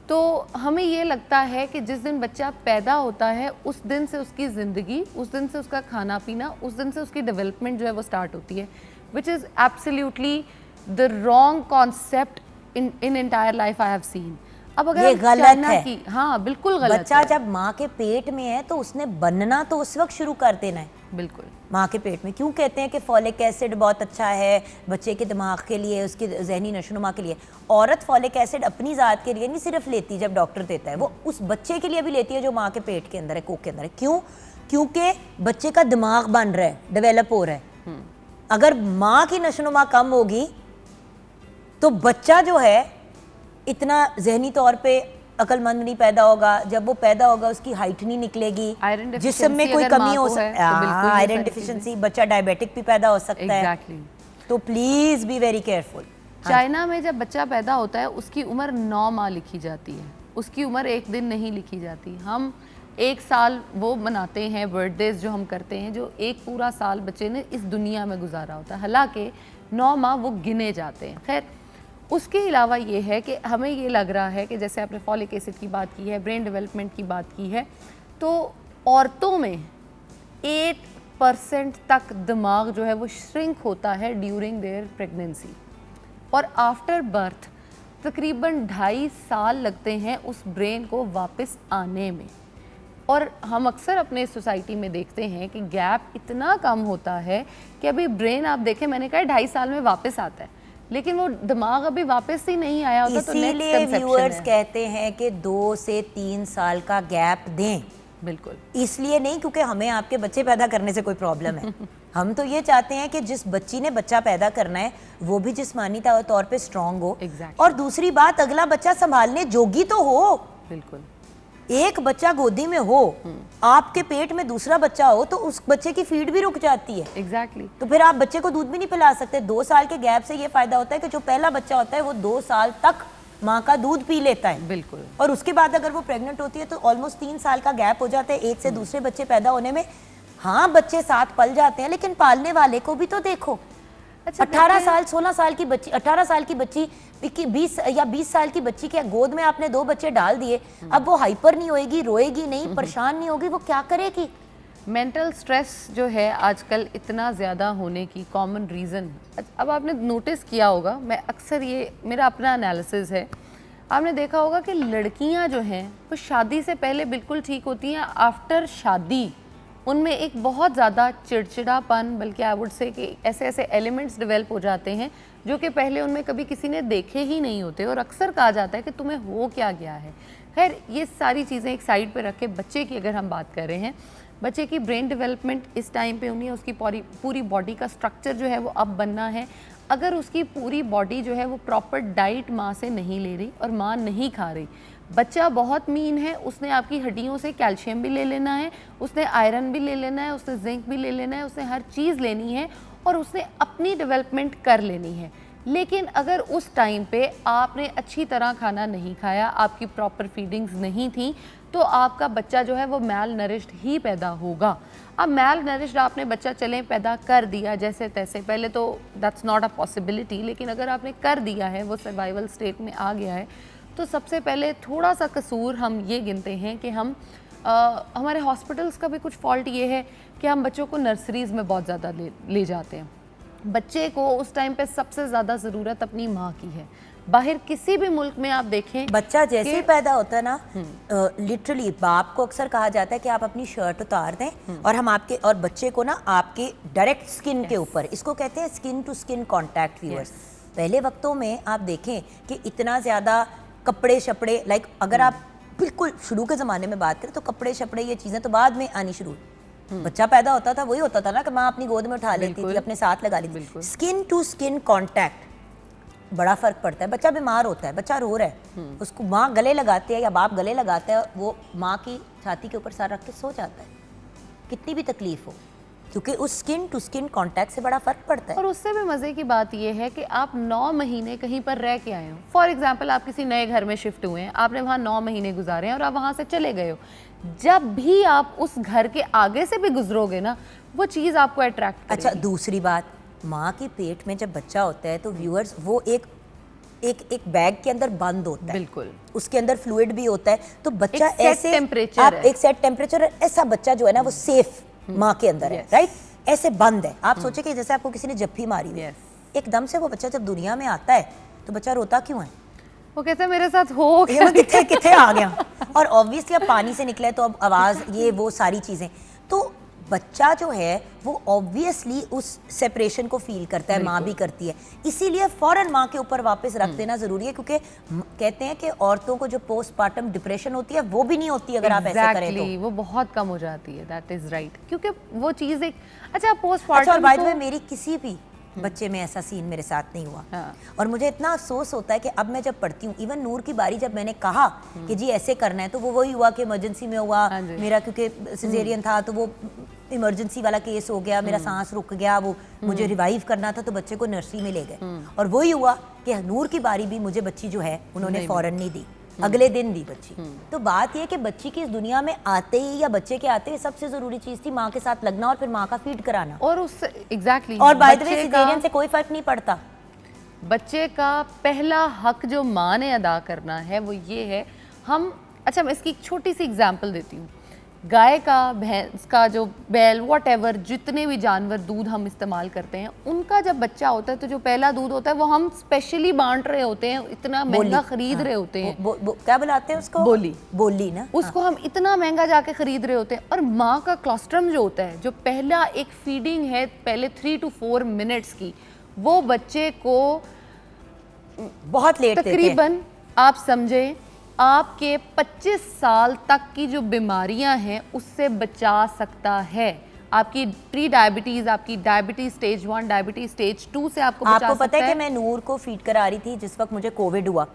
तो हमें ये लगता है कि जिस दिन बच्चा पैदा होता है उस दिन से उसकी ज़िंदगी, उस दिन से उसका खाना पीना, उस दिन से उसकी डेवलपमेंट जो है वो स्टार्ट होती है, which is absolutely the wrong concept in entire life I have seen. अब अगर ये गलत है। हाँ बिल्कुल गलत बच्चा है। जब माँ के पेट में है तो उसने बनना तो उस वक्त शुरू कर देना है। बिल्कुल। माँ के पेट में क्यों कहते हैं कि फॉलिक एसिड बहुत अच्छा है बच्चे के दिमाग के लिए, उसकी जहनी नशोनुमा के लिए। औरत फॉलिक एसिड अपनी ज़ात के लिए नहीं सिर्फ लेती जब डॉक्टर देता है, वो उस बच्चे के लिए भी लेती है जो माँ के पेट के अंदर है, कोख के अंदर है। क्यों? क्योंकि बच्चे का दिमाग बन रहा है, डेवलप हो रहा है। अगर माँ की नशोनुमा कम होगी तो बच्चा जो है इतना जहनी तौर पे अक्लमंद नहीं पैदा होगा। जब वो पैदा होगा उसकी हाइट नहीं निकलेगी, जिस्म में कोई कमी हो सकती है, आयरन डिफिशिएंसी, बच्चा डायबिटिक भी पैदा हो सकता है। तो please be very careful. China में जब बच्चा पैदा होता है उसकी उम्र 9 माह लिखी जाती है, उसकी उम्र 1 दिन नहीं लिखी जाती। हम 1 साल वो मनाते हैं, बर्थडेज जो हम करते हैं, जो एक पूरा साल बच्चे ने इस दुनिया में गुजारा होता है, हालांकि 9 माह वो गिने जाते हैं। खैर, उसके अलावा ये है कि हमें ये लग रहा है कि जैसे आपने फॉलिक एसिड की बात की है, ब्रेन डेवलपमेंट की बात की है, तो औरतों में 8% तक दिमाग जो है वो श्रिंक होता है ड्यूरिंग देयर प्रेगनेंसी, और आफ्टर बर्थ तकरीबन 2.5 साल लगते हैं उस ब्रेन को वापस आने में। और हम अक्सर अपने सोसाइटी में देखते हैं कि गैप इतना कम होता है कि अभी ब्रेन, आप देखें, मैंने कहा 2.5 साल में वापस आता है, लेकिन वो दिमाग अभी वापस ही नहीं आया होता। तो इसीलिए व्यूअर्स कहते हैं कि 2 से 3 साल का गैप दें। बिल्कुल, इसलिए नहीं क्योंकि हमें आपके बच्चे पैदा करने से कोई प्रॉब्लम है। हम तो ये चाहते हैं कि जिस बच्ची ने बच्चा पैदा करना है वो भी जिस्मानी तौर पे स्ट्रांग हो। और दूसरी बात, अगला बच्चा संभालने जोगी तो हो। बिल्कुल, एक बच्चा गोदी में हो, आपके पेट में दूसरा बच्चा हो, तो उस बच्चे की फीड भी रुक जाती है। एग्जैक्टली। तो फिर आप बच्चे को दूध भी नहीं पिला सकते। 2 साल के गैप से ये फायदा होता है कि जो पहला बच्चा होता है वो 2 साल तक माँ का दूध पी लेता है। बिल्कुल। और उसके बाद अगर वो प्रेग्नेंट होती है तो ऑलमोस्ट 3 साल का गैप हो जाता है एक से दूसरे बच्चे पैदा होने में। हाँ, बच्चे साथ पल जाते हैं, लेकिन पालने वाले को भी तो देखो। अच्छा, 18 साल 16 साल की बच्ची, 18 साल की बच्ची, 20 या 20 साल की बच्ची के गोद में आपने 2 बच्चे डाल दिए, अब वो हाइपर नहीं होएगी, रोएगी नहीं, परेशान नहीं होगी, वो क्या करेगी? मेंटल स्ट्रेस जो है आजकल इतना ज़्यादा होने की कॉमन रीज़न, अब आपने नोटिस किया होगा, मैं अक्सर, ये मेरा अपना एनालिसिस है, आपने देखा होगा कि लड़कियां जो हैं वो शादी से पहले बिल्कुल ठीक होती हैं, आफ्टर शादी उनमें एक बहुत ज़्यादा चिड़चिड़ापन, बल्कि आई वुड से कि ऐसे ऐसे एलिमेंट्स डेवलप हो जाते हैं जो कि पहले उनमें कभी किसी ने देखे ही नहीं होते, और अक्सर कहा जाता है कि तुम्हें हो क्या गया है। खैर, ये सारी चीज़ें एक साइड पे रख के बच्चे की अगर हम बात कर रहे हैं, बच्चे की ब्रेन डेवलपमेंट इस टाइम पे होनी है, उसकी पूरी बॉडी का स्ट्रक्चर जो है वो अब बनना है। अगर उसकी पूरी बॉडी जो है वो प्रॉपर डाइट माँ से नहीं ले रही और माँ नहीं खा रही, बच्चा बहुत मीन है, उसने आपकी हड्डियों से कैल्शियम भी ले लेना है, उसने आयरन भी ले लेना है, उसने जिंक भी ले लेना है, उसने हर चीज़ लेनी है और उसने अपनी डेवलपमेंट कर लेनी है। लेकिन अगर उस टाइम पे आपने अच्छी तरह खाना नहीं खाया, आपकी प्रॉपर फीडिंग्स नहीं थी, तो आपका बच्चा जो है वो मैल नरिश्ड ही पैदा होगा। अब मैल नरिश्ड आपने बच्चा चलें पैदा कर दिया जैसे तैसे, पहले तो दैट्स नॉट अ पॉसिबिलिटी, लेकिन अगर आपने कर दिया है, वो सर्वाइवल स्टेट में आ गया है, तो सबसे पहले थोड़ा सा कसूर हम ये गिनते हैं कि हम हमारे हॉस्पिटल्स का भी कुछ फॉल्ट ये है कि हम बच्चों को नर्सरीज़ में बहुत ज़्यादा ले जाते हैं। बच्चे को उस टाइम पे सबसे ज़्यादा ज़रूरत अपनी माँ की है। बाहर किसी भी मुल्क में आप देखें, बच्चा जैसे ही पैदा होता है ना, लिटरली बाप को अक्सर कहा जाता है कि आप अपनी शर्ट उतार दें और हम आपके और बच्चे को ना आपके डायरेक्ट स्किन के ऊपर, इसको कहते हैं skin to skin contact viewers. पहले वक्तों में आप देखें कि इतना ज़्यादा कपड़े शपड़े, लाइक अगर आप बिल्कुल शुरू के ज़माने में बात करें तो कपड़े शपड़े ये चीज़ें तो बाद में आनी शुरू। बच्चा पैदा होता था, वही होता था ना कि माँ अपनी गोद में उठा लेती थी, अपने साथ लगा लेती थी। स्किन टू स्किन कॉन्टैक्ट बड़ा फर्क पड़ता है। बच्चा बीमार होता है, बच्चा रो रहा है, उसको माँ गले लगाती है या बाप गले लगाता है, वो माँ की छाती के ऊपर सर रख के सो जाता है, कितनी भी तकलीफ हो, क्योंकि उस स्किन टू स्किन कांटेक्ट से बड़ा फर्क पड़ता है। और उससे भी मज़े की बात यह है कि आप 9 महीने कहीं पर रह के आए हो। फॉर एग्जांपल, आप किसी नए घर में शिफ्ट हुए हैं, आपने वहाँ 9 महीने गुजारे हैं और आप वहाँ से चले गए हो। जब भी आप उस घर के आगे से भी गुजरोगे ना, वो चीज़ आपको अट्रैक्ट करेगी। अच्छा, दूसरी बात, माँ के पेट में जब बच्चा होता है तो व्यूअर्स वो एक बैग के अंदर बंद होता है, बिल्कुल, उसके अंदर फ्लूइड भी होता है, तो बच्चा एक ऐसे टेम्परेचर आप है। एक सेट टेम्परेचर, ऐसा बच्चा जो है ना वो सेफ माँ के अंदर है, राइट, ऐसे बंद है। आप सोचे कि जैसे आपको किसी ने जप्फी मारी हुई है, एकदम से वो बच्चा जब दुनिया में आता है तो बच्चा रोता क्यों है? वो कहते हैं मेरे साथ हो ये किथे किथे आ गया। और ऑब्वियसली अब पानी से निकले तो अब आवाज़, ये वो सारी चीज़ें, तो बच्चा जो है वो ऑब्वियसली उस सेपरेशन को फील करता है, माँ भी करती है, इसीलिए फौरन माँ के ऊपर वापस रख देना ज़रूरी है, क्योंकि कहते हैं कि औरतों को जो पोस्टमार्टम डिप्रेशन होती है वो भी नहीं होती अगर आप ऐसे करें तो। वो बहुत कम हो जाती है, दैट इज़ राइट, क्योंकि वो चीज़ एक अच्छा पोस्टमार्टम। अच्छा, और बाय द वे मेरी किसी भी बच्चे में ऐसा सीन मेरे साथ नहीं हुआ। हाँ। और मुझे इतना अफसोस होता है कि अब मैं जब पढ़ती हूँ, इवन नूर की बारी जब मैंने कहा कि जी ऐसे करना है, तो वो वही हुआ कि इमरजेंसी में हुआ मेरा, क्योंकि सिजेरियन था तो वो इमरजेंसी वाला केस हो गया, मेरा सांस रुक गया, वो मुझे रिवाइव करना था, तो बच्चे को नर्सरी में ले गए। और वही हुआ कि नूर की बारी भी मुझे बच्ची जो है उन्होंने फौरन नहीं दी, अगले दिन दी बच्ची। तो बात यह कि बच्ची की इस दुनिया में आते ही या बच्चे के आते ही सबसे जरूरी चीज थी माँ के साथ लगना और फिर माँ का फीड कराना। और उस एग्जैक्टली, और बाय द वे सिजेरियन से कोई फर्क नहीं पड़ता। बच्चे का पहला हक जो माँ ने अदा करना है वो ये है, हम अच्छा मैं इसकी एक छोटी सी एग्जांपल देती हूँ। गाय का, भैंस का, जो बैल, व्हाटएवर, जितने भी जानवर दूध हम इस्तेमाल करते हैं, उनका जब बच्चा होता है तो जो पहला दूध होता है वो हम स्पेशली बांट रहे होते हैं, इतना महंगा खरीद रहे होते हैं। क्या बुलाते हैं उसको? बोली। बोली ना, उसको हम इतना महंगा जाके खरीद रहे होते हैं। और माँ का क्लोस्ट्रम जो होता है, जो पहला एक फीडिंग है पहले 3 to 4 मिनट्स की, वो बच्चे को बहुत लेट तकरीबन आप समझे आपके 25 साल तक की जो बीमारियां हैं उससे बचा सकता है। आपकी प्री डायबिटीज, आपकी डायबिटीज स्टेज 1, डायबिटीज स्टेज 2 से आपको बचा सकता है। आपको पता है कि मैं नूर को फीड करा रही थी जिस वक्त मुझे कोविड हुआ।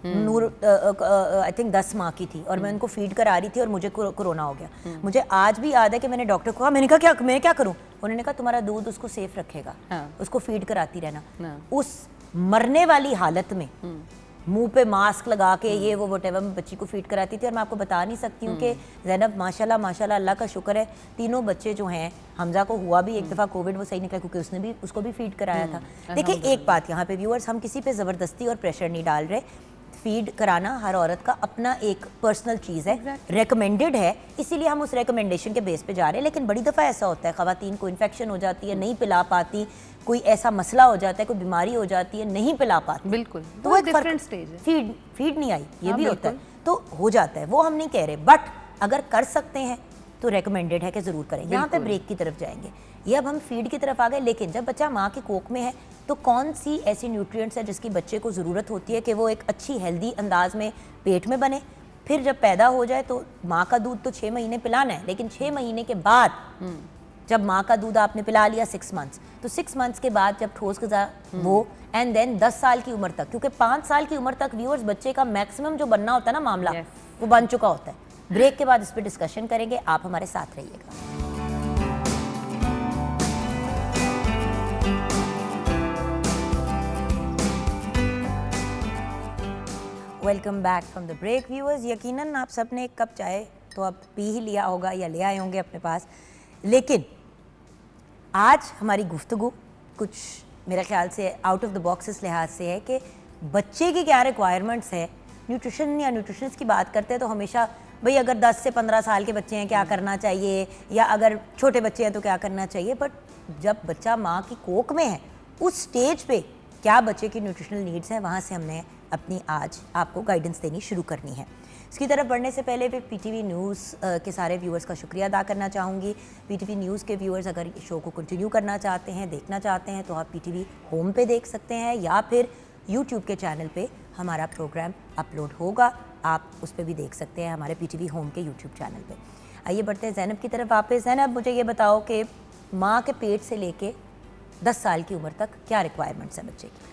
नूर आई थिंक 10 माह की थी और मैं उनको फीड करा रही थी और मुझे कोरोना हो गया। मुझे आज भी याद है कि मैंने डॉक्टर को कहा, मैंने कहा मैं क्या करूं? उन्होंने कहा तुम्हारा दूध उसको सेफ रखेगा, उसको फीड कराती रहना। उस मरने वाली हालत में मुंह पे मास्क लगा के ये वो वटेवर मैं बच्ची को फीड कराती थी। और मैं आपको बता नहीं सकती हूँ कि ज़ैनब माशाल्लाह माशाल्लाह अल्लाह का शुक्र है, तीनों बच्चे जो हैं, हमजा को हुआ भी एक दफ़ा कोविड, वो सही निकला क्योंकि उसने भी उसको भी फीड कराया था। देखिए एक बात यहाँ पे व्यूअर्स, हम किसी पे ज़बरदस्ती और प्रेशर नहीं डाल रहे। फीड कराना हर औरत का अपना एक पर्सनल चीज़ है, रेकमेंडेड है, इसीलिए हम उस रेकमेंडेशन के बेस पे जा रहे हैं। लेकिन बड़ी दफ़ा ऐसा होता है ख़वातीन को इन्फेक्शन हो जाती है, नहीं पिला पाती, कोई ऐसा मसला हो जाता है, कोई बीमारी हो जाती है, नहीं पिला पाती। बिल्कुल, तो वो डिफरेंट स्टेज है। फीड नहीं आई, ये भी होता है, तो हो जाता है, वो हम नहीं कह रहे। बट अगर कर सकते हैं तो रेकमेंडेड है कि ज़रूर करें। यहाँ पे ब्रेक की तरफ जाएंगे, ये अब हम फीड की तरफ आ गए। लेकिन जब बच्चा माँ की कोख में है तो कौन सी ऐसी न्यूट्रिएंट्स है जिसकी बच्चे को ज़रूरत होती है कि वो एक अच्छी हेल्दी अंदाज में पेट में बने। फिर जब पैदा हो जाए तो माँ का दूध तो 6 महीने पिलाना है, लेकिन 6 महीने के बाद जब माँ का दूध आपने पिला लिया 6 मंथ्स, तो 6 मंथ्स के बाद जब ठोस ग़िज़ा वो, एंड देन 10 साल की उम्र तक, क्योंकि 5 साल की उम्र तक व्यूअर्स बच्चे का मैक्सिमम जो बनना होता है ना मामला, वो बन चुका होता है। ब्रेक के बाद इस पर डिस्कशन करेंगे, आप हमारे साथ रहिएगा। Welcome back from the break viewers. यकीनन आप सब ने एक कप चाय तो अब पी ही लिया होगा या ले आए होंगे अपने पास, लेकिन आज हमारी गुफ्तगू कुछ मेरे ख्याल से आउट ऑफ द बॉक्स इस लिहाज से है कि बच्चे की क्या रिक्वायरमेंट्स है। न्यूट्रिशन या न्यूट्रिशनिस्ट की बात करते हैं तो हमेशा भाई अगर 10 से 15 साल के बच्चे हैं क्या करना चाहिए, या अगर छोटे बच्चे हैं तो क्या करना चाहिए, बट जब बच्चा माँ की कोख में है उस स्टेज पे क्या बच्चे की न्यूट्रिशनल नीड्स हैं, वहाँ से हमने अपनी आज आपको गाइडेंस देनी शुरू करनी है। इसकी तरफ बढ़ने से पहले भी पीटीवी न्यूज़ के सारे व्यूअर्स का शुक्रिया अदा करना चाहूँगी। पीटीवी न्यूज़ के व्यूअर्स अगर शो को कंटिन्यू करना चाहते हैं, देखना चाहते हैं, तो आप पीटीवी होम पे देख सकते हैं या फिर यूट्यूब के चैनल पे हमारा प्रोग्राम अपलोड होगा, आप उस पर भी देख सकते हैं हमारे पीटीवी होम के यूट्यूब चैनल पे। आइए बढ़ते हैं ज़ैनब की तरफ वापस। ज़ैनब, मुझे ये बताओ कि माँ के पेट से लेके 10 साल की उम्र तक क्या रिक्वायरमेंट्स है बच्चे की?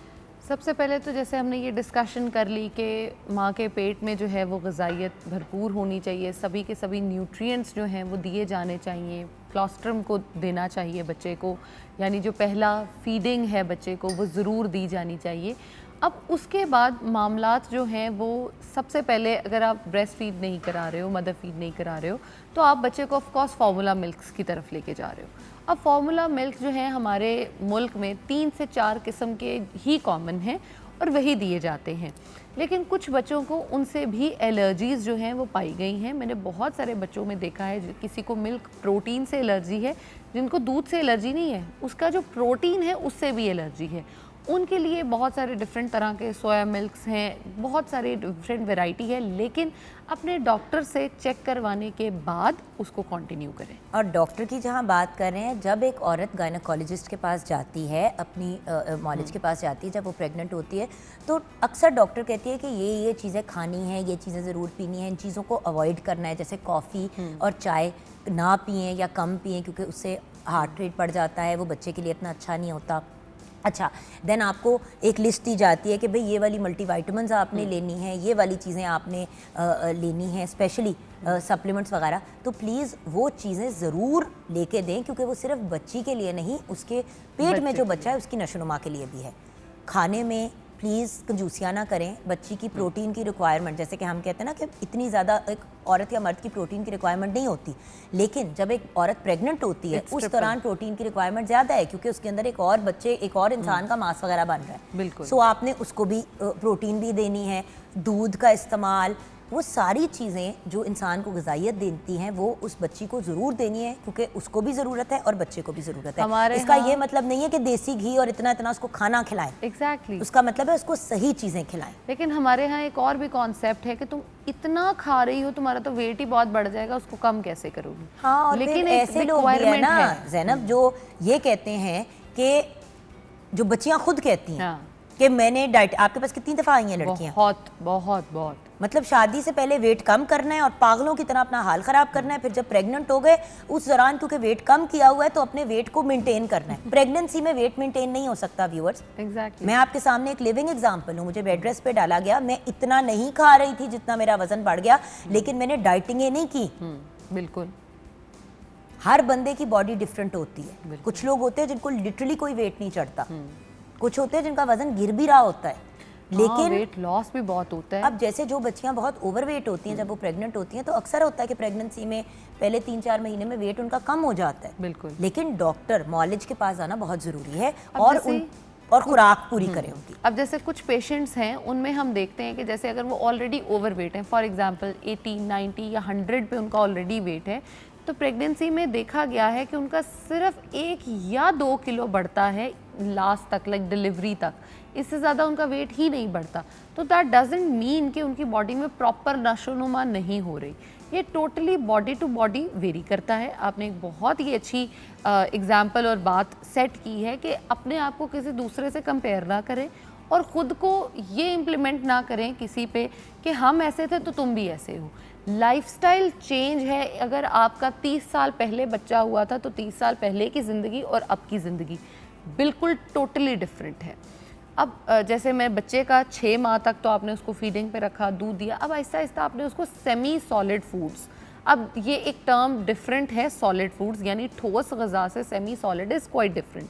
सबसे पहले तो जैसे हमने ये डिस्कशन कर ली कि माँ के पेट में जो है वो ग़िज़ाइयत भरपूर होनी चाहिए, सभी के सभी न्यूट्रिएंट्स जो हैं वो दिए जाने चाहिए, क्लोस्ट्रम को देना चाहिए बच्चे को, यानी जो पहला फीडिंग है बच्चे को वो ज़रूर दी जानी चाहिए। अब उसके बाद मामलात जो हैं वो सबसे पहले अगर आप ब्रेस्ट फीड नहीं करा रहे हो, मदर फीड नहीं करा रहे हो, तो आप बच्चे को ऑफ कोर्स फार्मूला मिल्क्स की तरफ लेके जा रहे हो। अब फार्मूला मिल्क जो है हमारे मुल्क में 3 से 4 किस्म के ही कॉमन हैं और वही दिए जाते हैं, लेकिन कुछ बच्चों को उनसे भी एलर्जीज़ जो हैं वो पाई गई हैं। मैंने बहुत सारे बच्चों में देखा है किसी को मिल्क प्रोटीन से एलर्जी है, जिनको दूध से एलर्जी नहीं है, उसका जो प्रोटीन है उससे भी एलर्जी है। उनके लिए बहुत सारे डिफरेंट तरह के सोया मिल्क्स हैं, बहुत सारी डिफरेंट वैरायटी है, लेकिन अपने डॉक्टर से चेक करवाने के बाद उसको कंटिन्यू करें। और डॉक्टर की जहाँ बात कर रहे हैं, जब एक औरत गायनेकोलॉजिस्ट के पास जाती है, अपनी मॉलेज के पास जाती है, जब वो प्रेग्नेंट होती है, तो अक्सर डॉक्टर कहती है कि ये चीज़ें खानी है, ये चीज़ें ज़रूर पीनी है, इन चीज़ों को अवॉइड करना है, जैसे कॉफ़ी और चाय ना पिएँ या कम पिएँ, क्योंकि उससे हार्ट रेट बढ़ जाता है, वो बच्चे के लिए इतना अच्छा नहीं होता। अच्छा, देन आपको एक लिस्ट दी जाती है कि भाई ये वाली मल्टीविटामिन्स आपने लेनी है, ये वाली चीज़ें आपने लेनी है, स्पेशली सप्लीमेंट्स वगैरह, तो प्लीज़ वो चीज़ें ज़रूर लेके दें, क्योंकि वो सिर्फ बच्ची के लिए नहीं, उसके पेट में जो बच्चा है उसकी नशोनुमा के लिए भी है। खाने में प्लीज़ कंजूसियाँ ना करें। बच्ची की प्रोटीन की रिक्वायरमेंट, जैसे कि हम कहते हैं ना कि इतनी ज़्यादा एक औरत या मर्द की प्रोटीन की रिक्वायरमेंट नहीं होती, लेकिन जब एक औरत प्रेग्नेंट होती है उस दौरान प्रोटीन की रिक्वायरमेंट ज़्यादा है, क्योंकि उसके अंदर एक और बच्चे, एक और इंसान का मांस वगैरह बन रहा है। बिल्कुल। सो आपने उसको भी प्रोटीन भी देनी है, दूध का इस्तेमाल, वो सारी चीज़ें जो इंसान को ग़िज़ाइयत देती हैं वो उस बच्ची को ज़रूर देनी है, क्योंकि उसको भी ज़रूरत है और बच्चे को भी ज़रूरत है। इसका ये मतलब नहीं है कि देसी घी और इतना इतना उसको खाना खिलाएं। एग्जैक्टली। उसका मतलब है उसको सही चीज़ें खिलाएं। लेकिन हमारे यहाँ एक और भी कॉन्सेप्ट है कि तुम इतना खा रही हो, तुम्हारा तो वेट ही बहुत बढ़ जाएगा, उसको कम कैसे करोगी? हाँ, और लेकिन ऐसे लोग भी है ना ज़ैनब, जो ये कहते हैं कि जो बच्चियाँ खुद कहती हैं कि मैंने डाइट, आपके पास कितनी दफ़ा आई हैं लड़कियाँ? बहुत बहुत बहुत। मतलब शादी से पहले वेट कम करना है और पागलों की तरह अपना हाल ख़राब करना है, फिर जब प्रेग्नेंट हो गए उस दौरान क्योंकि वेट कम किया हुआ है तो अपने वेट को मेंटेन करना है। प्रेगनेंसी में वेट मेंटेन नहीं हो सकता व्यूअर्स। एग्जैक्टली। मैं आपके सामने एक लिविंग एग्जांपल हूँ। मुझे बेड रेस्ट पे डाला गया, मैं इतना नहीं खा रही थी जितना मेरा वजन बढ़ गया, लेकिन मैंने डाइटिंग नहीं की। बिल्कुल। हर बंदे की बॉडी डिफरेंट होती है। कुछ लोग होते हैं जिनको लिटरली कोई वेट नहीं चढ़ता, कुछ होते हैं जिनका वजन गिर भी रहा होता है, लेकिन वेट लॉस भी बहुत होता है। अब जैसे जो बच्चियां बहुत ओवरवेट होती हैं जब वो प्रेग्नेंट होती हैं, तो अक्सर होता है कि प्रेगनेंसी में पहले 3-4 महीने में वेट उनका कम हो जाता है। बिल्कुल। लेकिन डॉक्टर मॉलेज के पास आना बहुत ज़रूरी है और खुराक पूरी करें उनकी। अब जैसे कुछ पेशेंट्स हैं उनमें हम देखते हैं कि जैसे अगर वो ऑलरेडी ओवरवेट हैं, फॉर एग्जांपल 80, 90 या 100 पे उनका ऑलरेडी वेट है, तो प्रेगनेंसी में देखा गया है कि उनका सिर्फ 1 या 2 किलो बढ़ता है लास्ट तक, लाइक डिलीवरी तक, इससे ज़्यादा उनका वेट ही नहीं बढ़ता। तो दैट डजंट मीन कि उनकी बॉडी में प्रॉपर नशोनुमा नहीं हो रही। ये totally body to body vary करता है। आपने एक बहुत ही अच्छी एग्जाम्पल और बात सेट की है कि अपने आप को किसी दूसरे से कंपेयर ना करें और ख़ुद को ये इम्प्लीमेंट ना करें किसी पे कि हम ऐसे थे तो तुम भी ऐसे हो। लाइफस्टाइल चेंज है। अगर आपका 30 साल पहले बच्चा हुआ था तो 30 साल पहले की ज़िंदगी और अब की ज़िंदगी बिल्कुल टोटली डिफरेंट है। अब जैसे मैं बच्चे का 6 माह तक तो आपने उसको फीडिंग पे रखा, दूध दिया, अब आहिस्ता आहिस्ता आपने उसको सेमी सॉलिड फूड्स, अब ये एक टर्म डिफरेंट है, सॉलिड फूड्स यानी ठोस ग़िज़ा से semi solid is quite different.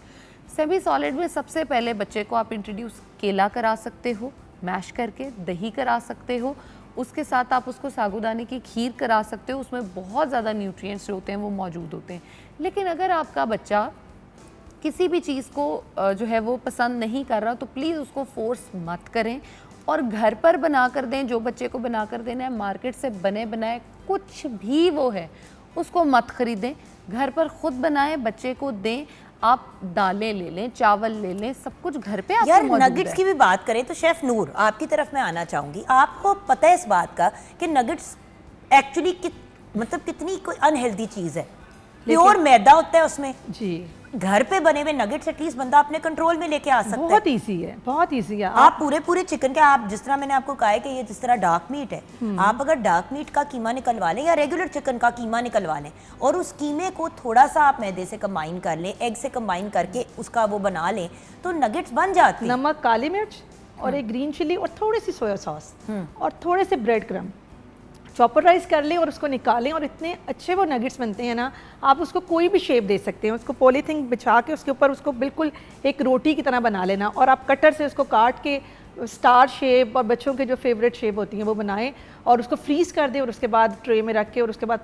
Semi solid में सबसे पहले बच्चे को आप इंट्रोड्यूस केला करा सकते हो मैश करके, दही करा सकते हो, उसके साथ आप उसको साबूदाने की खीर करा सकते हो, उसमें बहुत ज़्यादा न्यूट्रिएंट्स जो होते हैं वो मौजूद होते हैं। लेकिन अगर आपका बच्चा किसी भी चीज़ को जो है वो पसंद नहीं कर रहा तो प्लीज़ उसको फोर्स मत करें और घर पर बना कर दें, जो बच्चे को बना कर देना है। मार्केट से बने बनाए कुछ भी वो है उसको मत ख़रीदें, घर पर ख़ुद बनाएं, बच्चे को दें। आप दालें ले लें, चावल ले लें, सब कुछ घर पे आपको यार मौजूद नगेट्स है। की भी बात करें तो शेफ नूर आपकी तरफ मैं आना चाहूँगी। आपको पता है इस बात का कि नगेट्स एक्चुअली मतलब कितनी कोई अनहेल्दी चीज़ है, प्योर मैदा होता है उसमें। जी, घर पे बने हुए नगेट्स एटलीस्ट बंदा अपने कंट्रोल में लेके आ सकता है। बहुत इजी है, बहुत इजी है। आप पूरे चिकन के, आप जिस तरह मैंने आपको कहा है कि ये जिस तरह डार्क मीट है, आप अगर डार्क मीट का कीमा निकलवा लें या रेगुलर चिकन का कीमा निकलवा लें और उस कीमे को थोड़ा सा आप मैदे से कंबाइन कर लें, एग से कंबाइन करके उसका वो बना लें तो नगेट्स बन जाते हैं। नमक, काली मिर्च और एक ग्रीन चिली और थोड़ी सी सोया सॉस और थोड़े से ब्रेड क्रम्ब चॉपराइज कर लें और उसको निकालें और इतने अच्छे वो नगेट्स बनते हैं ना। आप उसको कोई भी शेप दे सकते हैं, उसको पॉलीथीन बिछा के उसके ऊपर उसको बिल्कुल एक रोटी की तरह बना लेना और आप कटर से उसको काट के स्टार शेप और बच्चों के जो फेवरेट शेप होती हैं वो बनाएं और उसको फ्रीज़ कर दें और उसके बाद ट्रे में रख के और उसके बाद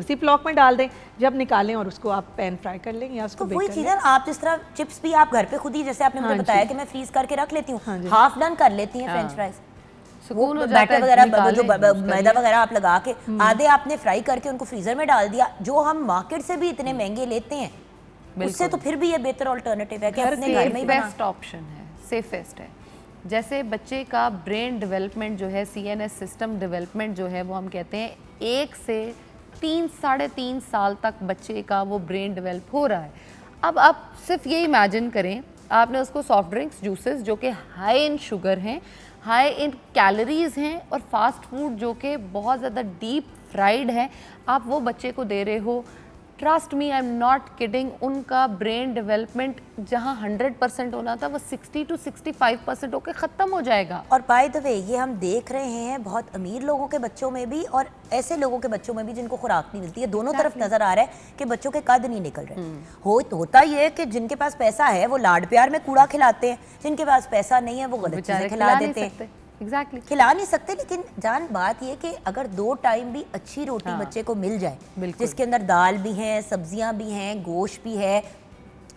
जिप लॉक में डाल दें। जब निकालें और उसको आप पैन फ्राई कर लें या उसको तो बेक वही कर चीज़ लें। है, आप जिस तरह चिप्स भी आप घर पे खुद ही, जैसे आपने मुझे हाँ बताया जी। कि मैं फ्रीज करके रख लेती हूँ, हाँ जी। हाफ डन कर लेती हैं फ्रेंच फ्राइज, सुकून हो जाता बैटर है, वगैरह निकालें, जो यूज़ करिए। मैदा वगैरह आप लगा के आधे आपने फ्राई करके उनको फ्रीजर में डाल दिया, जो हम मार्केट से भी इतने महंगे लेते हैं उससे तो फिर भी ये बेहतर ऑल्टरनेटिव है कि अपने घर में ही बना। बेस्ट ऑप्शन है, सेफेस्ट है। जैसे बच्चे का ब्रेन डेवलपमेंट जो है, CNS सिस्टम डेवलपमेंट जो है वो हम कहते हैं 1 से 3 साढ़े 3 साल तक बच्चे का वो ब्रेन डेवलप हो रहा है। अब आप सिर्फ ये इमेजिन करें, आपने उसको सॉफ्ट ड्रिंक्स, जूसेस जो कि हाई इन शुगर हैं, हाई इन कैलोरीज हैं और फास्ट फूड जो कि बहुत ज़्यादा डीप फ्राइड है, आप वो बच्चे को दे रहे हो। Trust me, I am not kidding, उनका ब्रेन डेवलपमेंट जहाँ 100% होना था वो 60 to 65% होकर ख़त्म हो जाएगा। और बाय द वे ये हम देख रहे हैं बहुत अमीर लोगों के बच्चों में भी और ऐसे लोगों के बच्चों में भी जिनको खुराक नहीं मिलती है, दोनों तरफ नजर आ रहा है कि बच्चों के कद नहीं निकल रहे। होता ये है कि जिनके पास पैसा है वो लाड प्यार में कूड़ा खिलाते हैं, जिनके पास पैसा नहीं है वो गलत चीजें खिला देते हैं। एग्जैक्टली खिला नहीं सकते। लेकिन जान बात ये कि अगर 2 टाइम भी अच्छी रोटी बच्चे को मिल जाए, जिसके अंदर दाल भी है, सब्जियां भी हैं, गोश्त भी है,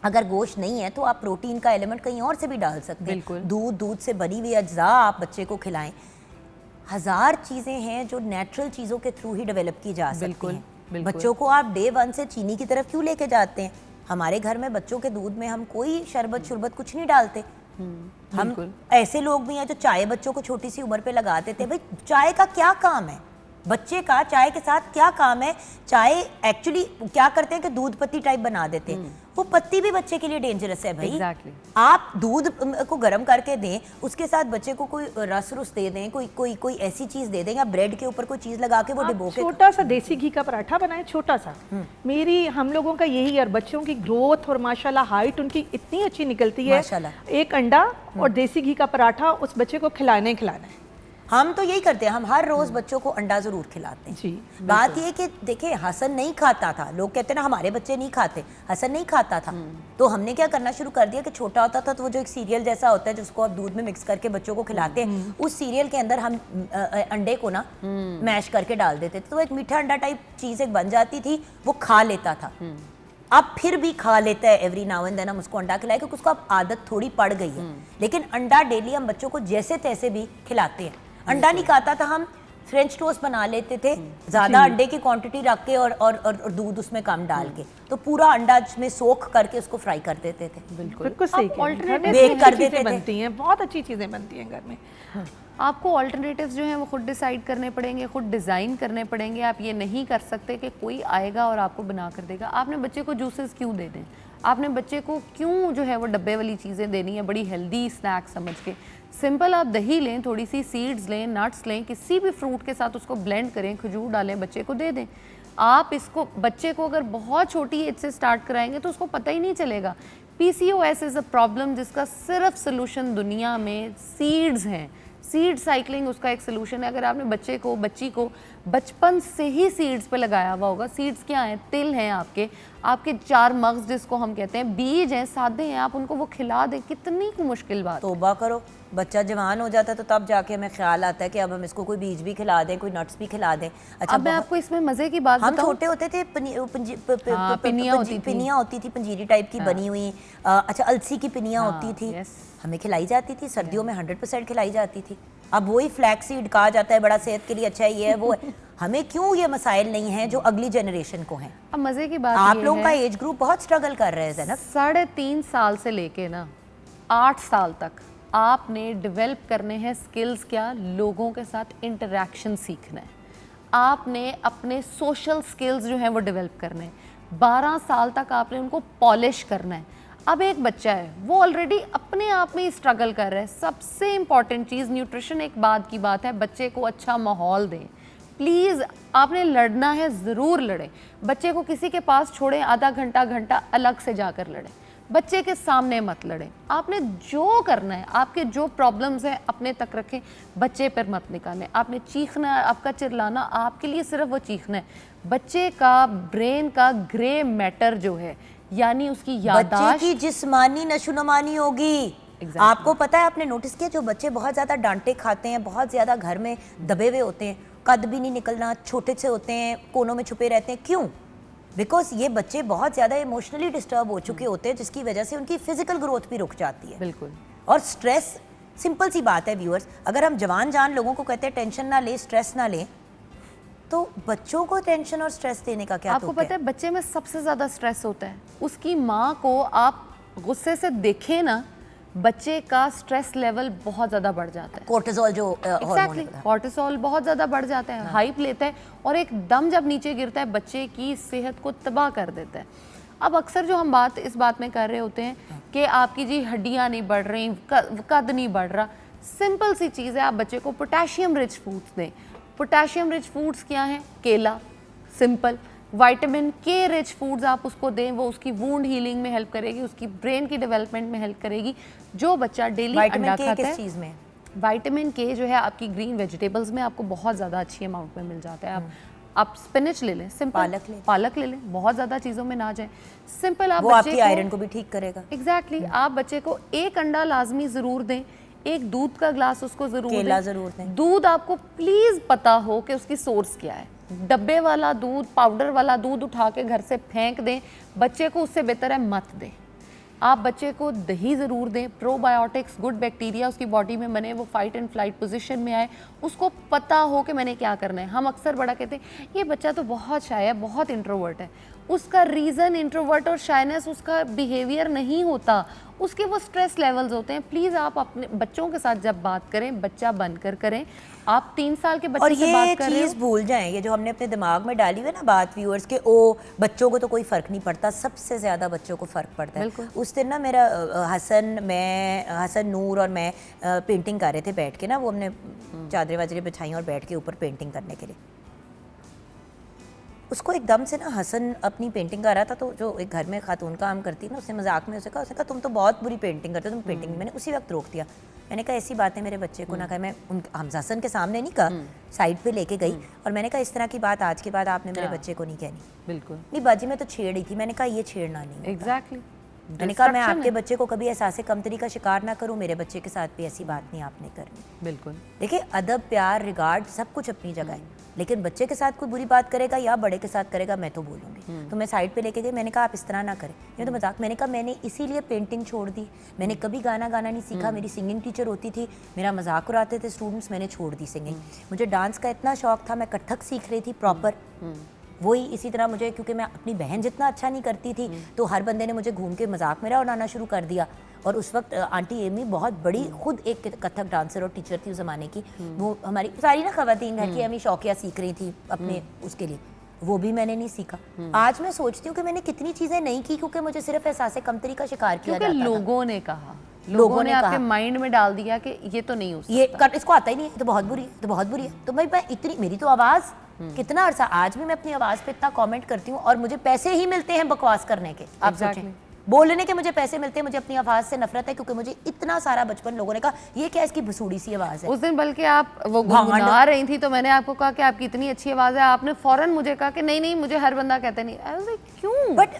अगर गोश्त नहीं है तो आप प्रोटीन का एलिमेंट कहीं और से भी डाल सकते हैं। दूध से बनी हुई अज्जा आप बच्चे को खिलाएं। 1000 चीज़ें हैं जो नेचुरल चीज़ों के थ्रू ही डेवलप की जा सकती हैं। बच्चों को आप डे 1 से चीनी की तरफ क्यों लेके जाते हैं? हमारे घर में बच्चों के दूध में हम कोई शरबत शुरबत कुछ नहीं डालते। हम ऐसे लोग भी हैं जो चाय बच्चों को छोटी सी उम्र पे लगा देते हैं। भाई चाय का क्या काम है? बच्चे का चाय के साथ क्या काम है? चाय एक्चुअली क्या करते हैं कि दूध पत्ती टाइप बना देते हैं, वो पत्ती भी बच्चे के लिए डेंजरस है भाई। आप दूध को गर्म करके दें, उसके साथ बच्चे को कोई रस दे दें, कोई ऐसी चीज दे दें या ब्रेड के ऊपर कोई चीज लगा के वो डिबो के छोटा सा देसी घी का पराठा बनाएं, छोटा सा। हम लोगों का यही है, बच्चों की ग्रोथ और माशाल्लाह हाइट उनकी इतनी अच्छी निकलती है। एक अंडा और देसी घी का पराठा उस बच्चे को खिलाना है। हम तो यही करते हैं, हम हर रोज बच्चों को अंडा जरूर खिलाते हैं जी। बात ये कि देखिए हसन नहीं खाता था, लोग कहते हैं ना हमारे बच्चे नहीं खाते, हसन नहीं खाता था, तो हमने क्या करना शुरू कर दिया कि छोटा होता था तो वो जो एक सीरियल जैसा होता है जिसको आप दूध में मिक्स करके बच्चों को खिलाते हैं, उस सीरियल के अंदर हम अंडे को ना मैश करके डाल देते थे, तो एक मीठा अंडा टाइप चीज एक बन जाती थी, वो खा लेता था। अब फिर भी खा लेता है एवरी नाउ एंड देन, हम उसको अंडा खिलाए क्योंकि उसको अब आदत थोड़ी पड़ गई है। लेकिन अंडा डेली हम बच्चों को जैसे तैसे भी खिलाते हैं। अंडा नहीं खाता था, हम फ्रेंच टोस्ट बना लेते थे, ज्यादा अंडे की क्वांटिटी रख के और दूध उसमें कम डाल के, तो पूरा अंडा में सोख करके उसको फ्राई कर देते थे। बिल्कुल सही, बेक कर देते थे। बनती हैं, बहुत अच्छी चीजें बनती हैं घर में। आपको ऑल्टरनेटिव्स जो हैं वो खुद डिसाइड करने पड़ेंगे, खुद डिज़ाइन करने पड़ेंगे। आप ये नहीं कर सकते कि कोई आएगा और आपको बना कर देगा। आपने बच्चे को जूसेस क्यों दे दें? आपने बच्चे को क्यों जो है वो डब्बे वाली चीज़ें देनी है बड़ी हेल्दी स्नैक समझ के। सिंपल आप दही लें, थोड़ी सी सीड्स लें, नट्स लें, किसी भी फ्रूट के साथ उसको ब्लेंड करें, खजूर डालें, बच्चे को दे दें। आप इसको बच्चे को अगर बहुत छोटी एज से स्टार्ट कराएंगे तो उसको पता ही नहीं चलेगा। PCOS इज़ अ प्रॉब्लम जिसका सिर्फ सोल्यूशन दुनिया में सीड्स हैं। सीड साइकिलिंग उसका एक सोल्यूशन है। अगर आपने बच्ची को बचपन से ही सीड्स पे लगाया हुआ होगा, सीड्स क्या हैं, तिल हैं आपके 4 मग्स जिसको हम कहते हैं, बीज हैं, सादे हैं, आप उनको वो खिला दें, कितनी को मुश्किल बात। तौबा करो, बच्चा जवान हो जाता है तो तब जाके हमें ख्याल आता है कि अब हम इसको कोई बीज भी खिला दें, कोई नट्स भी खिला दें। अच्छा, अब मैं आपको इसमें मजे की बात हम बताऊं, छोटे होते थे पिनियाँ होती थी पंजीरी टाइप की बनी हुई। अच्छा, अलसी की पिनियाँ होती थी, हमें खिलाई जाती थी, सर्दियों में 100% खिलाई जाती थी। अब वही फ्लैक्स सीड कहा जाता है बड़ा सेहत के लिए अच्छा है, ये है वो है। हमें क्यों ये मसाइल नहीं हैं जो अगली जनरेशन को हैं? अब मजे की बात आप लोगों का एज ग्रुप बहुत स्ट्रगल कर रहे हैं ज़ैनब। 3.5 साल से लेके ना 8 साल तक आपने डेवलप करने हैं स्किल्स। क्या? लोगों के साथ इंटरेक्शन सीखना है, आपने अपने सोशल स्किल्स जो हैं वो डेवलप करने हैं। 12 साल तक आपने उनको पॉलिश करना है। अब एक बच्चा है वो ऑलरेडी अपने आप में ही स्ट्रगल कर रहा है। सबसे इंपॉर्टेंट चीज़ न्यूट्रिशन एक बाद की बात है, बच्चे को अच्छा माहौल दें। प्लीज़ आपने लड़ना है ज़रूर लड़ें, बच्चे को किसी के पास छोड़ें, आधा घंटा अलग से जाकर लड़ें, बच्चे के सामने मत लड़ें। आपने जो करना है, आपके जो प्रॉब्लम्स हैं अपने तक रखें, बच्चे पर मत निकालें। आपने चीखना है, आपका चिल्लाना आपके लिए सिर्फ वो चीखना है। बच्चे का ब्रेन का ग्रे मैटर जो है, यानी उसकी याददाश्त, बच्चे की जिस्मानी नशोनुमानी होगी। आपको पता है, आपने नोटिस किया जो बच्चे बहुत ज़्यादा डांटे खाते हैं, बहुत ज़्यादा घर में दबे हुए होते हैं, कद भी नहीं निकलना, छोटे से होते हैं, कोनों में छुपे रहते हैं, क्यों? बिकॉज ये बच्चे बहुत ज़्यादा इमोशनली डिस्टर्ब हो चुके होते हैं, जिसकी वजह से उनकी फिजिकल ग्रोथ भी रुक जाती है। बिल्कुल। और स्ट्रेस, सिंपल सी बात है व्यूअर्स, अगर हम जवान जान लोगों को कहते हैं टेंशन ना ले, स्ट्रेस ना ले, तो बच्चों को टेंशन और स्ट्रेस देने का क्या? आपको पता है बच्चे में सबसे ज़्यादा स्ट्रेस होता है, उसकी माँ को आप गुस्से से देखें ना, बच्चे का स्ट्रेस लेवल बहुत ज़्यादा बढ़ जाता है। कोर्टिसोल जो एग्जैक्टली, कोर्टिसोल बहुत ज़्यादा बढ़ जाता है, हाइप लेता है और एकदम जब नीचे गिरता है बच्चे की सेहत को तबाह कर देता है। अब अक्सर जो हम इस बात में कर रहे होते हैं कि आपकी जी हड्डियाँ नहीं बढ़ रही, कद नहीं बढ़ रहा, सिंपल सी चीज़ है, आप बच्चे को पोटेशियम रिच फूड्स दें। पोटेशियम रिच फूड्स क्या हैं? केला, सिंपल। विटामिन के रिच फूड्स आप उसको दें, वो उसकी वूंड हीलिंग में हेल्प करेगी, उसकी ब्रेन की डेवलपमेंट में हेल्प करेगी। जो बच्चा डेली अंडा खाता है, चीज़ में विटामिन के जो है आपकी ग्रीन वेजिटेबल्स में आपको बहुत ज़्यादा अच्छी अमाउंट में मिल जाता है। आप स्पिनच ले लें, सिंपल पालक ले लें, बहुत ज़्यादा चीज़ों में ना जाए, सिंपल। आप वो आपकी आयरन को भी ठीक करेगा। एग्जैक्टली, आप बच्चे को एक अंडा लाजमी ज़रूर दें, एक दूध का ग्लास उसको ज़रूर दें। दूध आपको प्लीज़ पता हो कि उसकी सोर्स क्या है। डब्बे वाला दूध, पाउडर वाला दूध उठा के घर से फेंक दें, बच्चे को उससे बेहतर है मत दें। आप बच्चे को दही ज़रूर दें, प्रोबायोटिक्स, गुड बैक्टीरिया उसकी बॉडी में बने, वो फाइट एंड फ्लाइट पोजीशन में आए, उसको पता हो कि मैंने क्या करना है। हम अक्सर बड़ा कहते हैं ये बच्चा तो बहुत शाय है, बहुत इंट्रोवर्ट है। उसका रीज़न इंट्रोवर्ट और शायनेस उसका बिहेवियर नहीं होता, उसके वो स्ट्रेस लेवल्स होते हैं। प्लीज़ आप अपने बच्चों के साथ जब बात करें, बच्चा बनकर करें। आप 3 साल के बच्चे से बात कर रहे हो, चीज़ भूल जाएं, ये जो हमने अपने दिमाग में डाली हुई है ना बात व्यूअर्स के, ओ बच्चों को तो कोई फ़र्क नहीं पड़ता, सबसे ज़्यादा बच्चों को फ़र्क पड़ता है। उस दिन ना मेरा हसन, नूर और मैं पेंटिंग कर रहे थे बैठ के ना, वो हमने चादरें वादरें बिछाई और बैठ के ऊपर पेंटिंग करने के लिए। उसको एकदम से ना हसन अपनी पेंटिंग कर रहा था, तो जो एक घर में खातून काम करती ना, उसने मजाक में उसने कहा तुम तो बहुत बुरी पेंटिंग करते हो, तुम पेंटिंग। मैंने उसी वक्त रोक दिया, मैंने कहा ऐसी बातें मेरे बच्चे को ना कहा। मैं हमजा हसन के सामने नहीं कहा, साइड पे लेके गई और मैंने कहा इस तरह की बात आज के बाद आपने मेरे बच्चे को नहीं कहनी। बिल्कुल नहीं बाजी, मैं तो छेड़ ही थी, मैंने कहा ये छेड़ना नहीं। एग्जैक्टली, मैंने कहा मैं आपके बच्चे को कभी एहसास कमतरी का शिकार ना करूं, मेरे बच्चे के साथ भी ऐसी बात नहीं आपने करनी। बिल्कुल। देखिए, अदब, प्यार, रिगार्ड सब कुछ अपनी जगह है, लेकिन बच्चे के साथ कोई बुरी बात करेगा या बड़े के साथ करेगा, मैं तो बोलूँगी। तो मैं साइड पे लेके गई, मैंने कहा आप इस तरह ना करें, ये तो मजाक। मैंने कहा मैंने इसीलिए पेंटिंग छोड़ दी, मैंने कभी गाना नहीं सीखा। मेरी सिंगिंग टीचर होती थी, मेरा मजाक उड़ाते थे स्टूडेंट्स, मैंने छोड़ दी सिंगिंग। मुझे डांस का इतना शौक था, मैं कथक सीख रही थी प्रॉपर, वही इसी तरह मुझे, क्योंकि मैं अपनी बहन जितना अच्छा नहीं करती थी, तो हर बंदे ने मुझे घूम के मजाक मेरा उड़ाना शुरू कर दिया। और उस वक्त आंटी एमी बहुत बड़ी खुद एक कथक डांसर और टीचर थी उस ज़माने की। वो हमारी सारी ना ख़वातीन घर की एमी शौकिया सीख रही थी अपने उसके लिए। वो भी मैंने नहीं सीखा। आज मैं सोचती हूँ कि मैंने कितनी चीजें नहीं की क्योंकि मुझे सिर्फ एहसास कमतरी का शिकार किया क्योंकि जाता था। लोगों ने कहा, लोगों ने आपके माइंड में डाल दिया कि ये तो नहीं हो सकता, ये कर, इसको आता ही नहीं है, तो बहुत बुरी है, तो बहुत बुरी है। तो भाई मैं इतनी, मेरी तो आवाज़ कितना अरसा, आज भी मैं अपनी आवाज़ पे इतना कमेंट करती हूँ और मुझे पैसे ही मिलते हैं बकवास करने के। आप सोचें, बोलने के मुझे पैसे मिलते हैं, मुझे अपनी आवाज़ से नफरत है क्योंकि मुझे इतना सारा बचपन लोगों ने कहा ये क्या इसकी भसूड़ी सी आवाज़ है। उस दिन बल्कि आप वो गुनगुना रही थी तो मैंने आपको कहा कि आपकी इतनी अच्छी आवाज़ है, आपने फौरन मुझे कहा कि नहीं नहीं मुझे हर बंदा कहता नहीं। I was like, क्यों? बट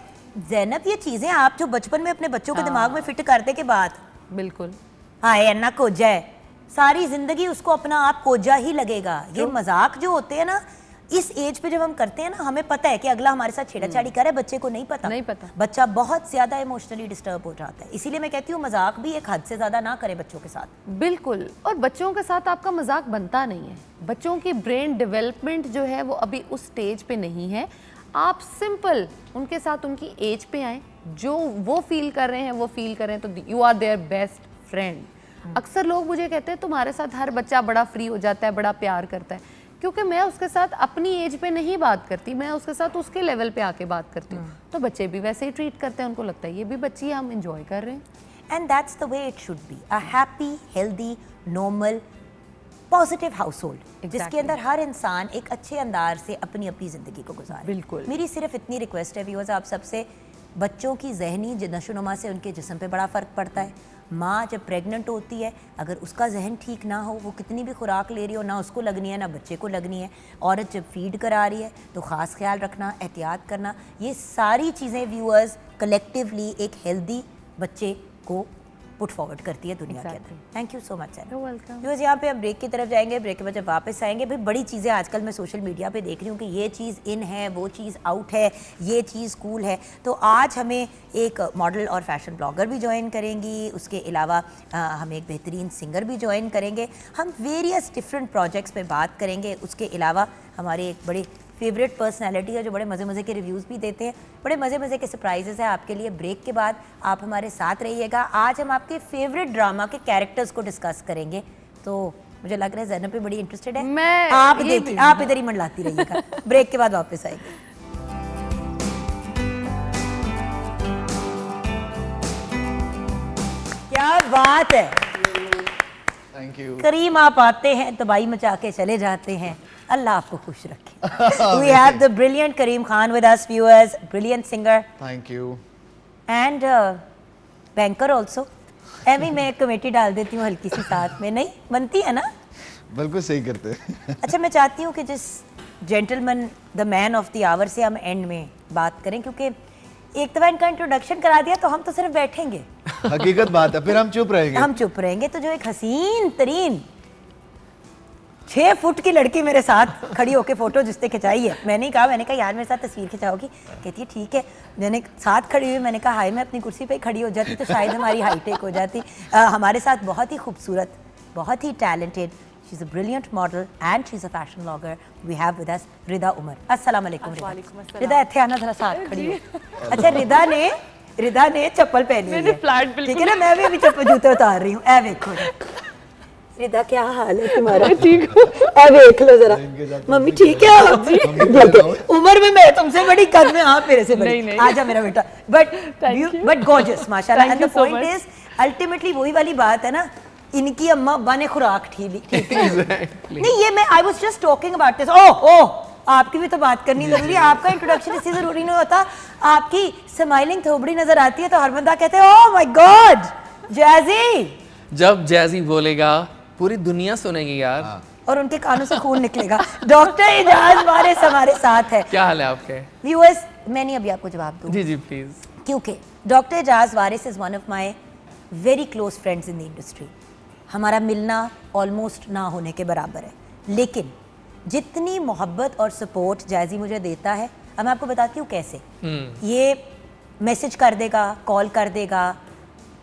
ज़ैनब ये चीज़ें आप जो बचपन में अपने बच्चों के दिमाग में फिट करते के बाद, बिल्कुल हाय अन्ना कोजा है, सारी जिंदगी उसको अपना आप कोजा ही लगेगा। ये मजाक जो होते हैं ना, इस एज पे जब हम करते हैं ना, हमें पता है कि अगला हमारे साथ छेड़ाछाड़ी करे, बच्चे को नहीं पता। नहीं पता। बच्चा बहुत ज्यादा इमोशनली डिस्टर्ब हो जाता है। इसीलिए मैं कहती हूँ मजाक भी एक हद से ज्यादा ना करें बच्चों के साथ। बिल्कुल। और बच्चों के साथ आपका मजाक बनता नहीं है, बच्चों की ब्रेन डेवलपमेंट जो है वो अभी उस स्टेज पे नहीं है। आप सिंपल उनके साथ उनकी एज पे आए, जो वो फील कर रहे हैं वो फील करें, तो you are their best friend. अक्सर लोग मुझे कहते हैं तुम्हारे साथ हर बच्चा बड़ा फ्री हो जाता है, बड़ा प्यार करता है, क्योंकि मैं उसके साथ अपनी एज पे नहीं बात करती, मैं उसके साथ उसके लेवल पे आके बात करती हूँ। तो बच्चे भी वैसे ही ट्रीट करते हैं, उनको लगता है ये भी बच्ची है, हम इंजॉय कर रहे हैं। And that's the way it should be, a happy, healthy, normal, positive house hold, जिसके अंदर हर इंसान एक अच्छे अंदाज से अपनी अपनी ज़िंदगी को गुजारे। बिल्कुल। मेरी सिर्फ इतनी रिक्वेस्ट है व्यूअर्स आप सबसे, बच्चों की जहनी नशोनुमा से उनके जिस्म पे बड़ा फ़र्क पड़ता है। माँ जब प्रेग्नेंट होती है, अगर उसका जहन ठीक ना हो, वो कितनी भी खुराक ले रही हो, ना उसको लगनी है ना बच्चे को लगनी है। औरत जब फीड करा रही है तो ख़ास ख्याल रखना, एहतियात करना, ये सारी चीज़ें व्यूअर्स कलेक्टिवली एक हेल्दी बच्चे को पुट फॉरवर्ड करती है दुनिया के अंदर। Thank you so much sir. You're welcome. Viewers यहाँ पे हम ब्रेक की तरफ जाएंगे, ब्रेक के बाद जब वापस आएंगे, भाई बड़ी चीज़ें आजकल मैं सोशल मीडिया पे देख रही हूँ कि ये चीज़ इन है, वो चीज़ आउट है, ये चीज़ कूल है। तो आज हमें एक मॉडल और फैशन ब्लॉगर भी ज्वाइन करेंगी, उसके अलावा हम एक बेहतरीन सिंगर भी ज्वाइन करेंगे। हम वेरियस डिफरेंट प्रोजेक्ट्स पे बात करेंगे। उसके अलावा हमारे एक बड़े फेवरेट पर्सनालिटी है जो बड़े मज़े मज़े के रिव्यूज़ भी देते हैं, बड़े मज़े मज़े के सरप्राइजेस हैं आपके लिए। ब्रेक के बाद आप हमारे साथ रहिएगा। आज हम आपके फेवरेट ड्रामा के कैरेक्टर्स को डिस्कस करेंगे, तो मुझे लग रहा है ज़ैनब भी बड़ी इंटरेस्टेड है। मैं आप देखिए, आप इधर ही मंडलाती रहिएगा। ब्रेक के बाद वापस आएंगे। क्या बात है, थैंक यू। करीम आप आते हैं तबाही मचा के चले जाते हैं, अल्लाह आपको खुश रखे। We have the brilliant Kareem Khan with us, viewers, brilliant singer thank you. and banker also. एवी मैं कमेटी डाल देती हूँ हल्की सी साथ में, नहीं बनती है ना? बिल्कुल सही करते हैं। अच्छा मैं चाहती हूँ कि जिस gentleman the man of the hour से हम एंड में बात करें, क्योंकि एक दफ़ा इनका इंट्रोडक्शन करा दिया तो हम तो सिर्फ बैठेंगे, हकीकत बात है, फिर हम चुप रहेंगे। हम चुप रहेंगे। तो जो एक हसीन तरीन 6 फुट की लड़की मेरे साथ खड़ी होके फोटो जिसने खिंचाई है, मैंने कहा यार मेरे साथ तस्वीर खिंचाओगी? कहती है ठीक है। मैंने साथ खड़ी हुई, मैंने कहा हाय मैं अपनी कुर्सी पे ही खड़ी हो जाती तो शायद हमारी हाइट एक हो जाती। हमारे साथ बहुत ही खूबसूरत, बहुत ही talented, she is a brilliant model and she is a fashion blogger, we have with us Rida Umar. अस्सलाम वालेकुम रिदा, इत्थे आना जरा साथ खड़ी हो। अच्छा रिदा ने चप्पल पहनी है, ठीक है ना? मैं भी अभी चप्पल जूते उतार रही हूँ। ए देखो रिदा क्या हाल है तुम्हारा? ठीक हो? ए देख लो जरा, मम्मी ठीक है आप? उम्र में मैं तुमसे बड़ी, कद में आप मेरे से बड़ी। आजा मेरा बेटा। बट गॉर्जियस माशाल्लाह। And the point is ultimately वही वाली बात है ना, इनकी अम्मा अब्बा ने खुराक ठीक नहीं, ये मैं I was just talking about this. Oh आपकी भी तो बात करनी जरूरी है, आपका इंट्रोडक्शन इससे जरूरी नहीं होता। आपकी स्माइलिंग थोबड़ी नजर आती है तो हर बंदा कहते हैं ओह माय गॉड जैजी। जब जैजी बोलेगा पूरी दुनिया सुनेगी यार। और उनके कानों से खून निकलेगा। डॉक्टर इजाज वारिस हमारे साथ है। क्या हाल है आपके? व्यूअर्स मैं नहीं अभी आपको जवाब दूँ, जी जी प्लीज। क्योंकि doctor Ijaz Waris is one of my very close friends in the industry. हमारा मिलना ऑलमोस्ट ना होने के बराबर है, लेकिन जितनी मोहब्बत और सपोर्ट जैजी मुझे देता है, अब मैं आपको बताती हूँ कैसे। ये मैसेज कर देगा, कॉल कर देगा,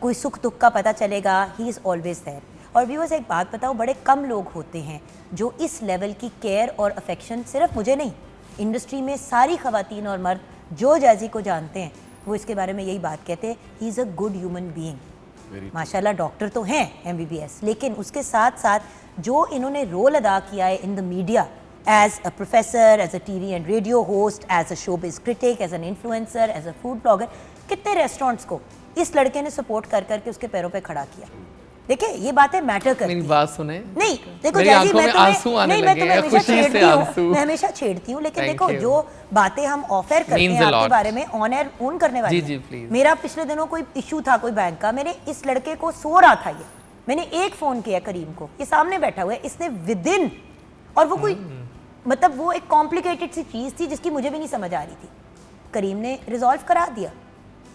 कोई सुख दुख का पता चलेगा, ही इज़ ऑलवेज देयर। और व्यूअर्स एक बात बताओ, बड़े कम लोग होते हैं जो इस लेवल की केयर और अफेक्शन, सिर्फ मुझे नहीं, इंडस्ट्री में सारी खवातीन और मर्द जो जैजी को जानते हैं वो इसके बारे में यही बात कहते हैं, he is a good human being. माशाल्लाह डॉक्टर तो हैं MBBS, लेकिन उसके साथ साथ जो इन्होंने रोल अदा किया है in the media, as a professor, as a TV and radio host, as a showbiz critic, as an influencer, as a food blogger, कितने रेस्टोरेंट्स को इस लड़के ने सपोर्ट कर करके उसके पैरों पे खड़ा किया। देखिए ये बातें मैटर करती मेरी हैं। बात सुने, नहीं देखो मेरी जैसी आंखों मैं में तुम्हें आंसू आने नहीं मैं लगे तुम्हें हैं, हमेशा खुशी से छेड़ती हूँ, आंसू। मैं हमेशा छेड़ती हूँ, लेकिन Thank देखो you. जो बातें हम ऑफ एयर करते Means हैं a आपके lot. बारे में, ऑन एयर ऑन करने वाले जी, हैं। please. मेरा पिछले दिनों कोई इशू था कोई बैंक का, मैंने इस लड़के को सो रहा था, ये मैंने एक फोन किया करीम को, ये सामने बैठा हुआ है, इसने विद इन, और वो कोई मतलब वो एक कॉम्प्लिकेटेड सी चीज़ थी जिसकी मुझे भी नहीं समझ आ रही थी, करीम ने रिजॉल्व करा दिया।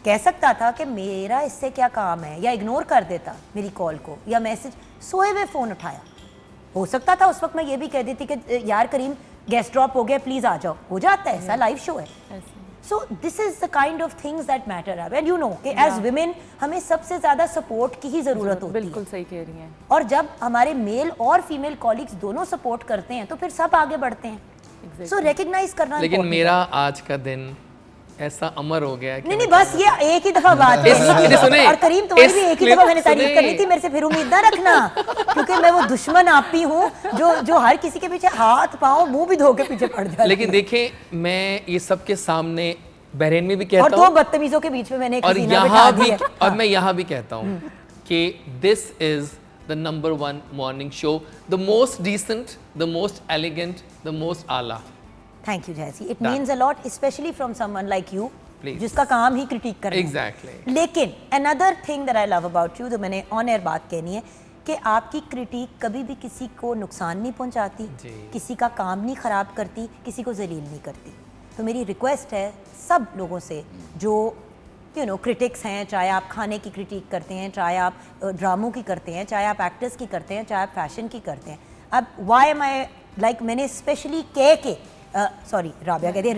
कह सकता था कि मेरा इससे क्या काम है, या इग्नोर कर देता मेरी कॉल को या मैसेज, सोए हुए फ़ोन उठाया। हो सकता था उस वक्त मैं ये भी कह देती कि यार करीम गेस्ट ड्रॉप हो गया, प्लीज़ आ जाओ, हो जाता है, ऐसा लाइव शो है। So this is the kind of things that matter अब, एंड यू नो कि एज विमेन हमें सबसे ज़्यादा सपोर्ट की ही ज़रूरत होती है। बिल्कुल सही कह रही हैं। और जब हमारे मेल और फीमेल कॉलीग्स दोनों सपोर्ट करते हैं तो फिर सब आगे बढ़ते हैं। सो रिकग्नाइज करना लेकिन important मेरा आज का दिन ऐसा अमर हो गया कि नहीं बस ये एक ही दफा बात इस- सुने, और करीम तुम्हारी इस भी एक ही clip- दफा मैंने तारीफ सुने। करनी थी, मेरे से फिर उम्मीद ना रखना क्योंकि मैं वो दुश्मन आपी हूँ जो हर किसी के पीछे हाथ पाँव मुंह भी धो के पीछे पड़ जाती लेकिन है। देखें मैं ये सबके सामने बहरीन में भी और कहता दो हूँ बदतमीजों के बीच में मैंने एक और हसीना बिठा यहाँ दी भी, है। और मैं यहाँ भी कहता हूँ कि this is the number 1 morning show, the most decent, the most elegant, the most आला। थैंक यू जैसी, it Done. Means a lot specially from someone like you Please. जिसका काम ही क्रिटिक करना है। Exactly. लेकिन another thing that I love about you, तो मैंने ऑन एयर बात कहनी है कि आपकी क्रिटिक कभी भी किसी को नुकसान नहीं पहुंचाती, जी। किसी का काम नहीं ख़राब करती, किसी को जलील नहीं करती। तो मेरी रिक्वेस्ट है सब लोगों से जो क्रिटिक्स हैं, चाहे आप खाने की क्रिटिक करते हैं, चाहे आप ड्रामों की करते हैं, चाहे आप एक्टर्स की करते हैं, चाहे आप फैशन की करते हैं। अब वाई एम आई लाइक मैंने स्पेशली कह के सॉरी राबिया कहती है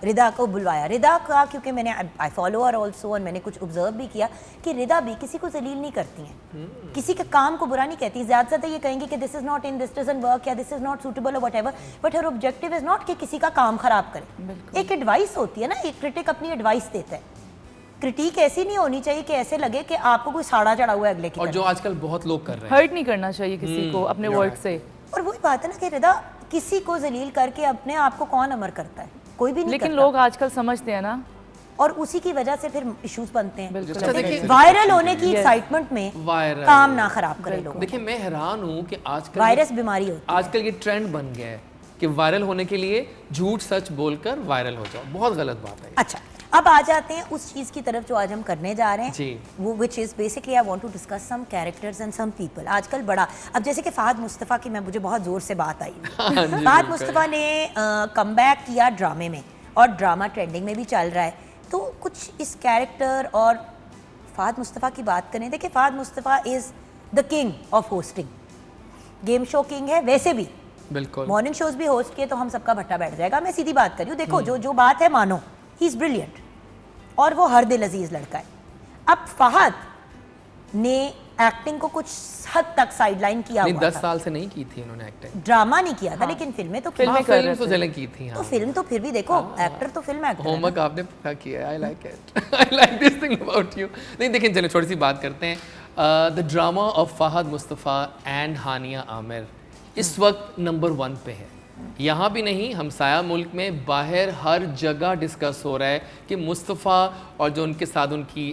रिदा को बुलवाया, रिदा का क्योंकि मैंने आई फॉलो हर ऑल्सो और मैंने कुछ ऑब्जर्व भी किया कि रिदा भी किसी को जलील नहीं करती हैं, किसी के काम को बुरा नहीं कहती। ज़्यादा ये कहेंगे कि this is not in, this doesn't work या दिस इज़ नॉट सूटेबल और what ever, but her objective is not कि किसी का काम ख़राब करे। एक एडवाइस होती है ना, एक क्रिटिक अपनी एडवाइस देता है। क्रिटिक ऐसी नहीं होनी चाहिए कि ऐसे लगे कि आपको कोई साड़ा चढ़ा हुआ है अगले की और तरफ। जो आजकल बहुत लोग कर रहे हैं, हर्ट नहीं करना चाहिए किसी को अपने वर्ड से। और वही बात है ना कि रिदा किसी को जलील करके अपने आप को कौन अमर करता है, कोई भी नहीं लेकिन करता। लोग आजकल समझते हैं ना, और उसी की वजह से फिर इश्यूज बनते हैं। अच्छा, देखिए- वायरल होने की एक्साइटमेंट में वायरल काम ना खराब करे लोग। देखिए मैं हैरान हूँ कि आजकल वायरस बीमारी होती आजकल ये ट्रेंड बन गया है कि वायरल होने के लिए झूठ सच बोलकर वायरल हो जाओ। बहुत गलत बात है है। अच्छा अब आ जाते हैं उस चीज़ की तरफ जो आज हम करने जा रहे हैं जी। वो which is basically I want to discuss some characters and some people. आजकल बड़ा अब जैसे कि फ़हद मुस्तफ़ा की मैं मुझे बहुत ज़ोर से बात आई। हाँ जी, फ़हद मुस्तफ़ा ने कमबैक किया ड्रामे में और ड्रामा ट्रेंडिंग में भी चल रहा है, तो कुछ इस कैरेक्टर और फ़हद मुस्तफ़ा की बात करें। देखिए Fahd Mustafa is the king of hosting, game show king है। वैसे भी बिल्कुल मॉर्निंग शोज भी होस्ट किए तो हम सबका भट्टा बैठ जाएगा। मैं सीधी बात कर रही हूँ, देखो जो बात है मानो, ही इज़ ब्रिलियंट और वो हर दिल अजीज लड़का है। अब फहद ने एक्टिंग को कुछ हद तक साइडलाइन किया नहीं, हुआ 10 था, साल से नहीं की थी उन्होंने एक्टिंग। ड्रामा नहीं किया था, लेकिन फिल्में तो फिल्में हाँ, कर फिल्म रहे तो थे। चले की थी। तो हाँ, फिल्म तो फिर भी देखो एक्टर तो फिल्म एक्टर है ना। होमवर्क आपने पक्का किया है। I like it, I like this thing about you. नहीं देखिए, चलिए छोटी सी बात करते हैं। The drama of Fahad Mustafa and Hania Aamir इस वक्त नंबर 1 पे है। यहाँ भी नहीं, हमसाया मुल्क में बाहर हर जगह डिस्कस हो रहा है कि मुस्तफ़ा और जो उनके साथ उनकी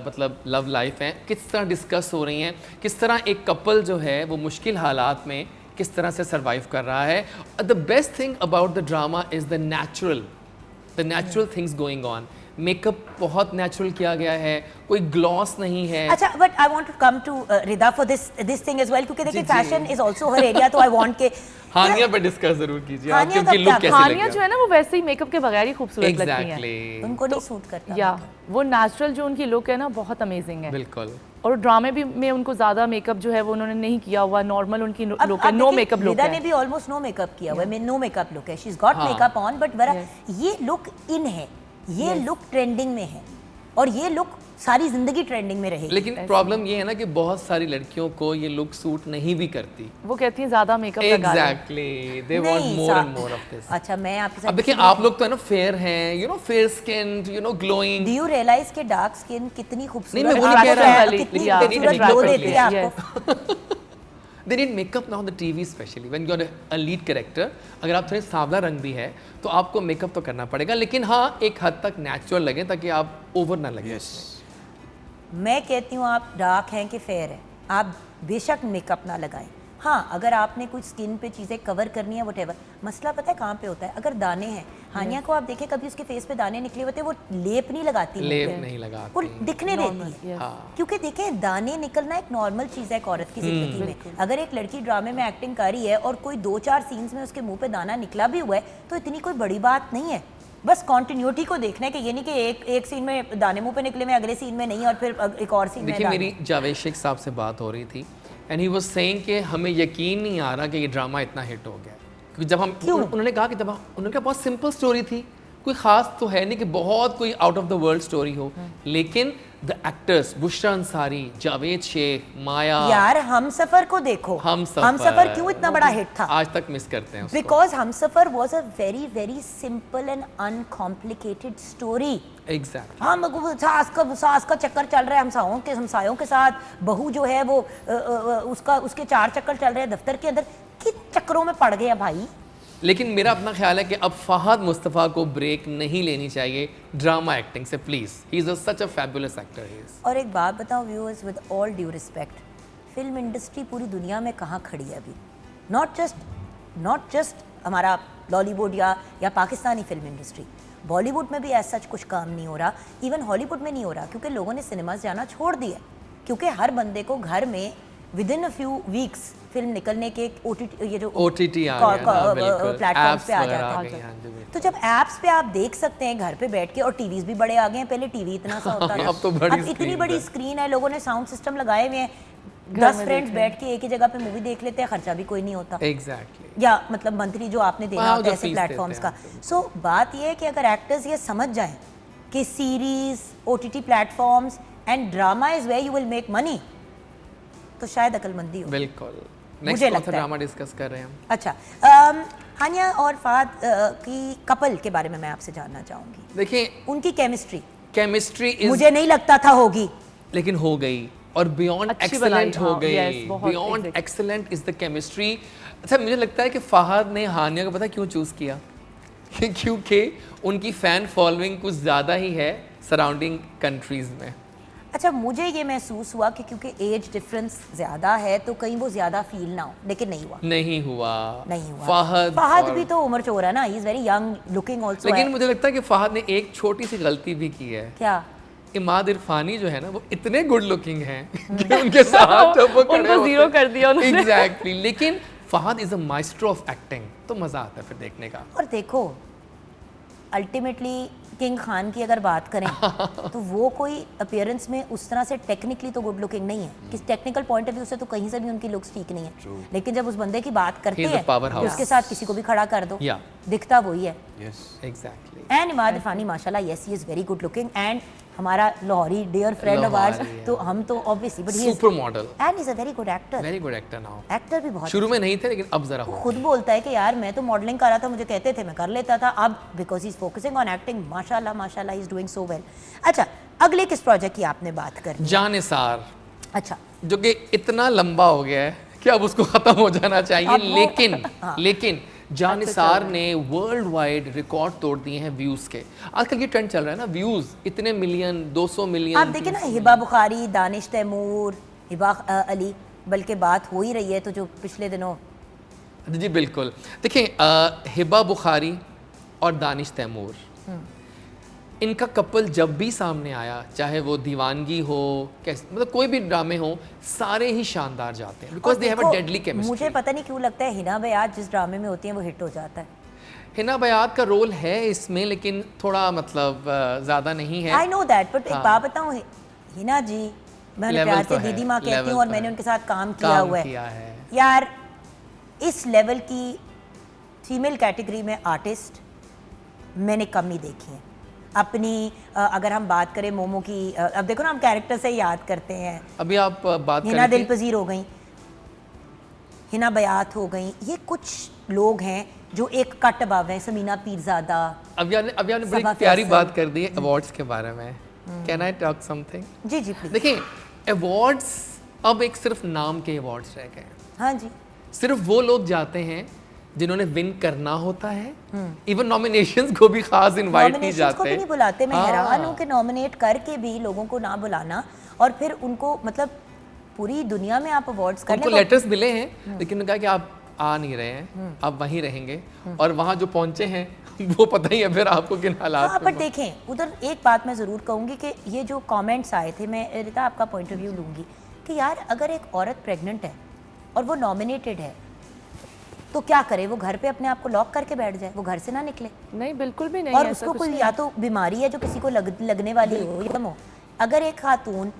मतलब लव लाइफ है किस तरह डिस्कस हो रही हैं, किस तरह एक कपल जो है वो मुश्किल हालात में किस तरह से सरवाइव कर रहा है। The best thing about the drama is the natural things going on. Makeup बहुत नेचुरल किया गया है, कोई ग्लॉस नहीं है। अच्छा but I want to come to Rida for this thing as well, क्योंकि देखिए जी, जी। Fashion is also her area, तो आई वांट के हानिया पे डिस्कस जरूर कीजिए आप, हानिया क्योंकि का लुक क्या- कैसे हानिया लगे जो है ना वो वैसे ही मेकअप के बगैर ही खूबसूरत लगती हैं। एग्जैक्टली, उनको नहीं सूट करता। या वो नेचुरल जो उनकी लुक है ना बहुत अमेजिंग है। बिल्कुल। और ड्रामे भी में उनको ज़्यादा मेकअप जो है वो उन्होंने नहीं किया हुआ, नॉर्मल उनकी लुक है, नो देखिए, मेकअप लुक रिदा ने है। भी ऑलमोस्ट नो मेकअप किया हुआ है, नो मेकअप लुक है, शी इज गॉट हाँ। मेकअप ऑन, बट ये लुक इन है, ये लुक ट्रेंडिंग में है और ये लुक सारी जिंदगी ट्रेंडिंग में रहेगी। लेकिन प्रॉब्लम ये है ना कि बहुत सारी लड़कियों को ये लुक सूट नहीं भी करती। वो कहती हैं ज़्यादा मेकअप लगा रहे हैं। एग्जैक्टली, दे वांट नहीं, मोर एंड सा- मोर ऑफ दिस। अच्छा मैं आपके साथ अब देखिए, आप लोग तो है ना फेयर हैं, you know fair skinned, you know glowing. Do you realize के डार्क स्किन कितनी खूबसूरत नहीं, मैं वो नहीं कह रहा। कितनी Yeah, खूबसूरत ग्लो attractive देती है yes. आपको। They need makeup now on the TV specially when you are a lead character. अगर आप थोड़े सांवला रंग भी है तो आपको मेकअप तो करना पड़ेगा, लेकिन हाँ एक हद तक नेचुरल लगे ताकि आप ओवर ना लगे। मैं कहती हूँ आप डार्क हैं कि फेयर है, आप बेशक मेकअप ना लगाएं। हाँ, अगर आपने कुछ स्किन पे चीज़ें कवर करनी है वटेवर, मसला पता है कहाँ पे होता है, अगर दाने हैं, हानिया को आप देखें कभी उसके फेस पे दाने निकले होते हैं, वो लेप नहीं लगाती, लेप नहीं लगाती, वो दिखने देती है। क्योंकि देखें दाने निकलना एक नॉर्मल चीज़ है एक औरत की जिंदगी में। अगर एक लड़की ड्रामे में एक्टिंग कर रही है और कोई 2-4 सीन्स में उसके मुंह पे दाना निकला भी हुआ है तो इतनी कोई बड़ी बात नहीं है। बस कॉन्टिन्यूटी को देखना है कि ये नहीं कि एक सीन में दाने मुंह पे निकले में अगले सीन में नहीं और फिर एक और सीन में। देखिए मेरी जावेद शेख साहब से बात हो रही थी एंड ही वाज सेइंग कि हमें यकीन नहीं आ रहा कि ये ड्रामा इतना हिट हो गया, क्योंकि जब हम उन्होंने कहा कि जब उन्होंने कहा बहुत सिंपल स्टोरी थी, कोई खास तो है नहीं कि बहुत कोई out of the world story हो, लेकिन द एक्टर्स बुशरा अंसारी, जावेद शेख, माया, यार हमसफर को देखो, हमसफर क्यों इतना बड़ा हिट था, आज तक मिस करते हैं उसको। Because Humsafar was a very very simple and uncomplicated story. Exact हम सास का चक्कर चल रहा है हमसायों के साथ, बहू जो है वो उसके 4 चक्कर चल रहे हैं दफ्तर के अंदर, किन चक्करों में पड़ गया भाई। लेकिन मेरा अपना ख्याल है कि अब फहद मुस्तफ़ा को ब्रेक नहीं लेनी चाहिए ड्रामा एक्टिंग से, please. He is such a fabulous actor he is. और एक बात बताओ viewers, with all due respect, film industry पूरी दुनिया में कहाँ खड़ी है अभी? नॉट जस्ट हमारा बॉलीवुड या पाकिस्तानी फिल्म इंडस्ट्री, बॉलीवुड में भी ऐसा सच कुछ काम नहीं हो रहा, इवन हॉलीवुड में नहीं हो रहा, क्योंकि लोगों ने सिनेमाज जाना छोड़ दिया, क्योंकि हर बंदे को घर में with in a few weeks film निकलने के ये जो OTT प्लेटफॉर्म्स पे आ जाता है। तो जब ऐप्स पे आप देख सकते हैं घर पे बैठ के, और टीवीज भी बड़े आ गए हैं, पहले टीवी इतना सा होता था, अब तो बड़ी इतनी बड़ी स्क्रीन है, लोगों ने साउंड सिस्टम लगाए हुए हैं, 10 फ्रेंड्स बैठ के एक ही जगह पे मूवी देख लेते हैं, खर्चा भी कोई नहीं होता। एग्जैक्टली। या मतलब मंथली जो आपने देना होता है ऐसे प्लेटफॉर्म्स का। सो बात ये है कि अगर एक्टर्स ये समझ जाएं कि series, OTT platforms and drama is where you will make money, तो शायद अकलमंदी हो। बिल्कुल। मुझे नेक्स्ट लगता है ड्रामा डिस्कस कर रहे हैं हम। अच्छा, हानिया और फहद की कपल के बारे में मैं आपसे जानना चाहूंगी। देखिए उनकी केमिस्ट्री इज, मुझे नहीं लगता था होगी, लेकिन हो गई, और बियॉन्ड अच्छी एक्सीलेंट बनाई, हो हाँ, गई। yes, बहुत beyond exact। Excellent is the chemistry. अच्छा, मुझे लगता है कि फहद ने हानिया को पता क्यों चूज किया क्योंकि उनकी फैन फॉलोइंग कुछ ज़्यादा ही है सराउंडिंग कंट्रीज में। अच्छा, मुझे ये महसूस हुआ कि क्योंकि एज डिफरेंस ज़्यादा है तो कहीं वो ज़्यादा फील ना हो, लेकिन नहीं हुआ। फहद भी तो उम्र चोर है ना, he is very young looking also. लेकिन मुझे लगता है कि फहद ने एक छोटी सी गलती भी की है। क्या? इमाद इरफानी जो है ना, वो इतने गुड लुकिंग हैं कि उनके साथ वो उनको जीरो कर दिया उन्होंने। एग्जैक्टली। लेकिन Fahad is a maestro of acting, तो मजा आता है फिर देखने का। और देखो अल्टीमेटली किंग खान की अगर बात करें तो वो कोई अपीयरेंस में उस तरह से टेक्निकली तो गुड लुकिंग नहीं है, किस टेक्निकल पॉइंट ऑफ व्यू से तो कहीं से भी उनकी लुक्स ठीक नहीं है, लेकिन जब उस बंदे की बात करते He is a हैं powerhouse. उसके साथ किसी को भी खड़ा कर दो, Yeah. दिखता वही है। एग्जैक्टली। एंड इमाद इरफानी माशाल्लाह, yes he is very good looking, and हमारा लाहौरी डियर फ्रेंड ऑफ आवर्स, लाहौरी, तो हम तो obviously, but he is super model, and is a very good actor. Very good actor now. Actor भी बहुत शुरू में नहीं थे, लेकिन अब जरा हो। खुद बोलता है कि यार मैं तो मॉडलिंग कर रहा था, मुझे कहते थे मैं कर लेता था, अब because he is focusing on acting, माशाल्लाह माशाल्लाह he is doing so well. अच्छा, अगले किस प्रोजेक्ट की आपने बात करनी है? जानिसार, अच्छा, जो कि इतना लंबा हो गया है कि अब उसको खत्म हो जाना चाहिए, अब वो- लेकिन जानिसार ने वर्ल्ड वाइड रिकॉर्ड तोड़ दिए हैं व्यूज के। आजकल ये ट्रेंड चल रहा है ना, व्यूज इतने मिलियन, 200 मिलियन। आप देखिए ना, हिबा बुखारी, दानिश तैमूर, हिबा अली, बल्कि बात हो ही रही है तो जो पिछले दिनों। जी बिल्कुल। देखिए हिबा बुखारी और दानिश तैमूर, इनका कपल जब भी सामने आया, चाहे वो दीवानगी हो, कैसे मतलब कोई भी ड्रामे हो, सारे ही शानदार जाते हैं, because they have a deadly chemistry. मुझे पता नहीं क्यों लगता है हिना बयात जिस ड्रामे में होती है वो हिट हो जाता है। हिना बयात का रोल है इसमें, लेकिन थोड़ा मतलब ज़्यादा नहीं है। आई नो दैट, बट एक बात बताऊं, हिना जी मैं उन्हें प्यार से दीदी माँ कहती हूँ, और मैंने उनके साथ काम किया हुआ है। यार इस लेवल की फीमेल कैटेगरी में आर्टिस्ट मैंने कम ही देखी है अपनी। अगर हम बात करें मोमो की, अब देखो ना हम कैरेक्टर से याद करते हैं, अभी आप बात हिना दिल पजीर हो गई, हिना बयात हो गई, ये कुछ लोग हैं जो एक कट अबव है, समीना पीरजादा। अभी आपने बड़ी सबा प्यारी फैसल। बात कर दी है अवार्ड्स के बारे में। Can I talk something? जी जी प्लीज। देखिए अवार्ड्स अब एक सिर्फ नाम के अवार्ड्स रह गए हैं। हाँ जी, सिर्फ वो लोग जाते हैं जिन्होंने विन करना होता है। इवन नॉमिनेशंस को भी खास इनवाइट नहीं नॉमिनेशंस को जाते। भी नहीं बुलाते। मैं हाँ। हैरान हूँ कि नॉमिनेट करके भी लोगों को ना बुलाना, और फिर उनको मतलब पूरी दुनिया में आप अवार्ड्स कर उनको लें। लेटर्स मिले हैं, लेकिन उन्होंने कहा कि आप आ नहीं रहे हैं, आप वहीं रहेंगे। और वहाँ जो पहुँचे हैं वो पता ही है फिर आपको किन हालात हाँ, में। पर देखें उधर एक बात मैं ज़रूर कहूँगी कि ये जो कमेंट्स आए थे, मैं रिता आपका पॉइंट ऑफ व्यू लूँगी कि यार अगर एक औरत प्रेग्नेंट है और वो नॉमिनेटेड है तो क्या करे? वो घर पे अपने आप को लॉक करके बैठ जाए, वो घर से ना निकले? नहीं, बिल्कुल भी नहीं, और ऐसा उसको कुछ कोई नहीं। या तो बीमारी है जो किसी को लगने वाली हो या हो। अगर एक खातून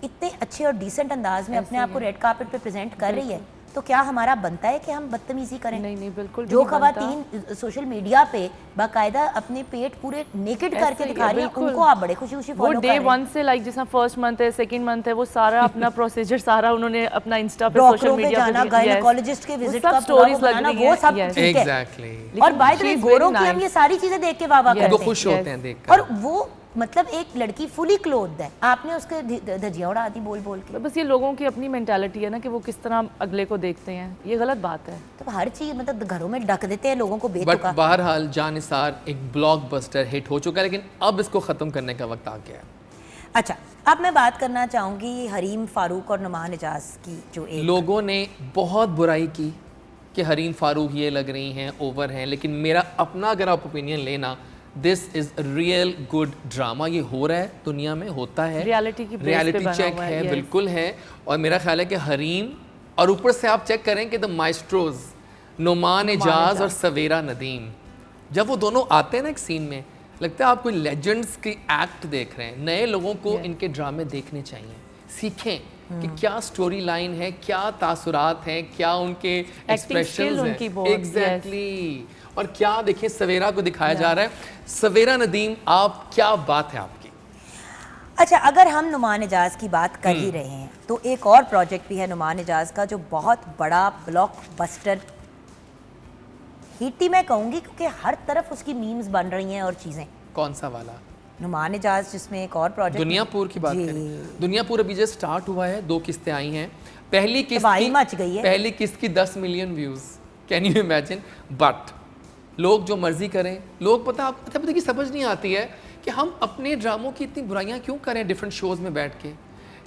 इतने अच्छे और डिसेंट अंदाज में अपने आप को रेड कार्पेट पे प्रेजेंट कर रही है तो क्या हमारा बनता है कि हम बदतमीजी करें? नहीं, नहीं, बिल्कुल भी जो नहीं बनता। खवातीन सोशल मीडिया पे बाकायदा अपने पेट पूरे नेकेड ऐसे करके ही है, दिखा रही है, बिल्कुल। उनको आप बड़े खुशी खुशी वो फॉलो कर डे रहे हैं। 1 से लाइक जैसा फर्स्ट मंथ है, सेकंड मंथ है, वो सारा अपना प्रोसीजर सारा उन्होंने अपना इंस्टा पे, सोशल डॉक्टरों पे मीडिया जाना, पे, गायनेकोलॉजिस्ट के वो विजिट सब का स्टोरीज पूरा लग बनाना, रही वो है, सब yes। ठीक है। एग्जैक्टली। और by the way She is गोरों very की हम nice। ये सारी चीजें देख के वाह वाह Yes। करते वो हैं। खुश होते हैं देख और वो मतलब एक लड़की फुली क्लोथ्ड है, आपने उसके धजिया उड़ा दी बोल बोल के। बस ये लोगों की अपनी मेंटालिटी है ना कि वो किस तरह अगले को देखते हैं, ये गलत बात है। तो हर चीज मतलब घरों में ढक देते हैं लोगों को बट बेतुका। बहरहाल जानिसार एक ब्लॉकबस्टर हिट हो चुका है, लेकिन अब इसको खत्म करने का वक्त आ गया है। अच्छा, अब मैं बात करना चाहूंगी हरीम फारूक और नुमान एजाज की, जो एक लोगों ने बहुत बुराई की कि हरीम फारूक ये लग रही हैं, ओवर हैं, लेकिन मेरा अपना अगर आप ओपिनियन लेना, this is real good drama. ये हो रहा है, दुनिया में होता है, Reality की base पे रियलिटी बना चेक हुआ है, है, yes। बिल्कुल है। और मेरा ख्याल है कि हरीम, और ऊपर से आप चेक करें कि द माइस्ट्रोज नुमान एजाज और सवेरा नदीम, जब वो दोनों आते हैं ना एक सीन में, लगता है आप कोई लेजेंड्स की एक्ट देख रहे हैं। नए लोगों को इनके ड्रामे देखने चाहिए, सीखें कि क्या स्टोरी लाइन है, क्या तासुरात हैं, क्या उनके एक्सप्रेशंस उनकी हैं। बहुत, yes। एग्जैक्टली। और क्या देखिए सवेरा को दिखाया जा रहा है। सवेरा नदीम, आप क्या बात है आपकी। अच्छा, अगर हम नुमान एजाज की बात कर ही रहे हैं तो एक और प्रोजेक्ट भी है नुमान एजाज का जो बहुत बड़ा ब्लॉकबस्टर हिट ही मैं कहूँगी, क्योंकि हर तरफ उसकी मीम्स बन रही हैं और चीज़ें। कौन सा वाला? नुमान एजाज, जिसमें एक और प्रोजेक्ट दुनियापुर की बात जी। करें। दुनियापुर अभी जस्ट स्टार्ट हुआ है, 2 किस्तें आई हैं। पहली किस्त तबाही की मच गई है। पहली किस्त की 10 million views, can you imagine. But लोग जो मर्जी करें, लोग पता की समझ नहीं आती है कि हम अपने ड्रामों की इतनी बुराइयां क्यों करें डिफरेंट शोज में बैठ के,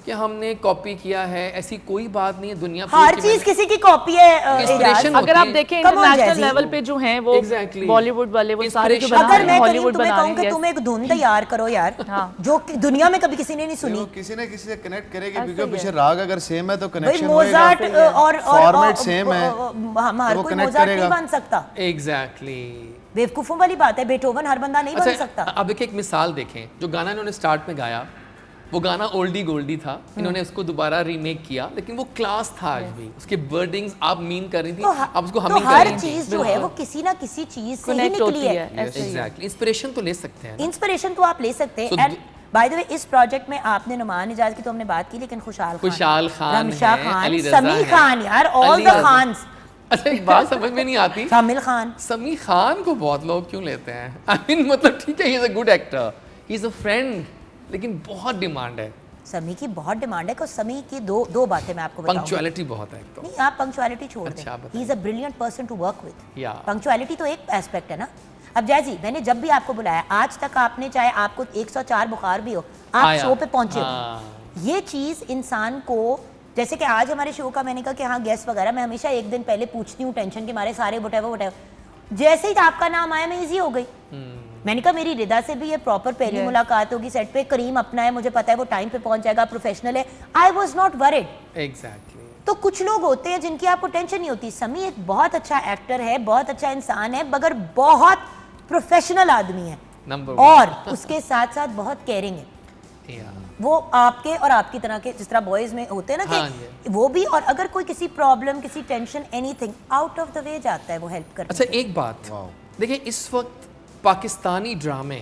कि हमने कॉपी किया है। ऐसी कोई बात नहीं है। दुनिया हर चीज किसी की कॉपी है। Inspiration एजाज। अगर आप होती है। देखें Come on, इंटरनेशनल जैसी। लेवल पे जो हैं वो Exactly। बॉलीवुड वाले, वो सारे जो Inspiration। बना अगर रहे मैं हैं, करीम हॉलीवुड तुम्हें बना कहूँ रहे कि हैं, तुम एक धुन तैयार करो यार, हाँ। जो कि दुनिया में कभी किसी ने नहीं सुनी। वो किसी ना किसी से कनेक्ट करेगी, क्योंकि पीछे राग अगर सेम है तो भाई कनेक्शन मोजार्ट और Format same है, हर तो वो कोई connect मोजार्ट नहीं करेगा। बन सकता। एग्जैक्टली। बेवकूफों वाली बात है, बेटोवन हर बंदा नहीं बन सकता। अब एक मिसाल देखें, जो गाना इन्होंने स्टार्ट में गाया वो गाना ओल्डी गोल्डी था, इन्होंने उसको दोबारा रीमेक किया, लेकिन वो क्लास था आज भी। उसके वर्डिंग्स आप मीन कर रही थी, आप उसको तो हमिंग कर हर रही थी। चीज जो है वो किसी ना किसी चीज से ही कनेक्ट निकली होती है। है, ऐसे ही है। एग्जैक्टली। इंस्पिरेशन तो ले सकते हैं ना। इंस्पिरेशन तो आप ले सकते So हैं। एंड बाय द वे, इस प्रोजेक्ट में आपने नुमान एजाज की तो हमने बात की, लेकिन खुशहाल खान, रमशा है, खान, अली रज़ा समी है, खान, यार ऑल अली द रज़ा। खान्स, अच्छा, एक बात समझ में नहीं आती, शामिल खान। समी खान को बहुत लोग क्यों लेते हैं? आई मीन मतलब ठीक है, ही is a good actor, he is a friend, लेकिन बहुत डिमांड है। समी की बहुत डिमांड है। कि समी की दो बातें मैं आपको बताऊंगी। पंक्चुअलिटी बहुत है एक तो। नहीं, आप पंक्चुअलिटी छोड़ अच्छा, दें। बताइए। He is a brilliant person to work with. Yeah. Punctuality तो एक एस्पेक्ट है ना। अब जैसी मैंने जब भी आपको बुलाया, आज तक आपने, चाहे आपको 104 बुखार भी हो, आप आया। शो पे पहुंचे हो। हाँ। ये चीज़ इंसान को, जैसे कि आज हमारे शो का मैंने कहा कि हाँ गेस्ट वगैरह, मैं हमेशा एक दिन पहले पूछती हूँ टेंशन के मारे सारे वटेवर। जैसे ही आपका नाम आया मैं इजी हो गई। मैंने कहा मेरी रिदा से भी ये प्रॉपर पहली मुलाकात होगी सेट पे, करीम अपना है, मुझे पता है वो टाइम पे पहुंच जाएगा, प्रोफेशनल है। I was not worried. Exactly. तो कुछ लोग होते हैं जिनकी आपको टेंशन नहीं होती। समी एक बहुत अच्छा एक्टर है, बहुत अच्छा इंसान है, मगर बहुत प्रोफेशनल आदमी है, नंबर और उसके साथ साथ बहुत केयरिंग है। या। वो आपके और आपकी तरह के, जिस तरह बॉयज में होते हैं ना हाँ कि वो भी, और अगर कोई किसी प्रॉब्लम, किसी tension, anything out of the way जाता है वो हेल्प करने। अच्छा, एक बात देखिए, इस वक्त पाकिस्तानी ड्रामे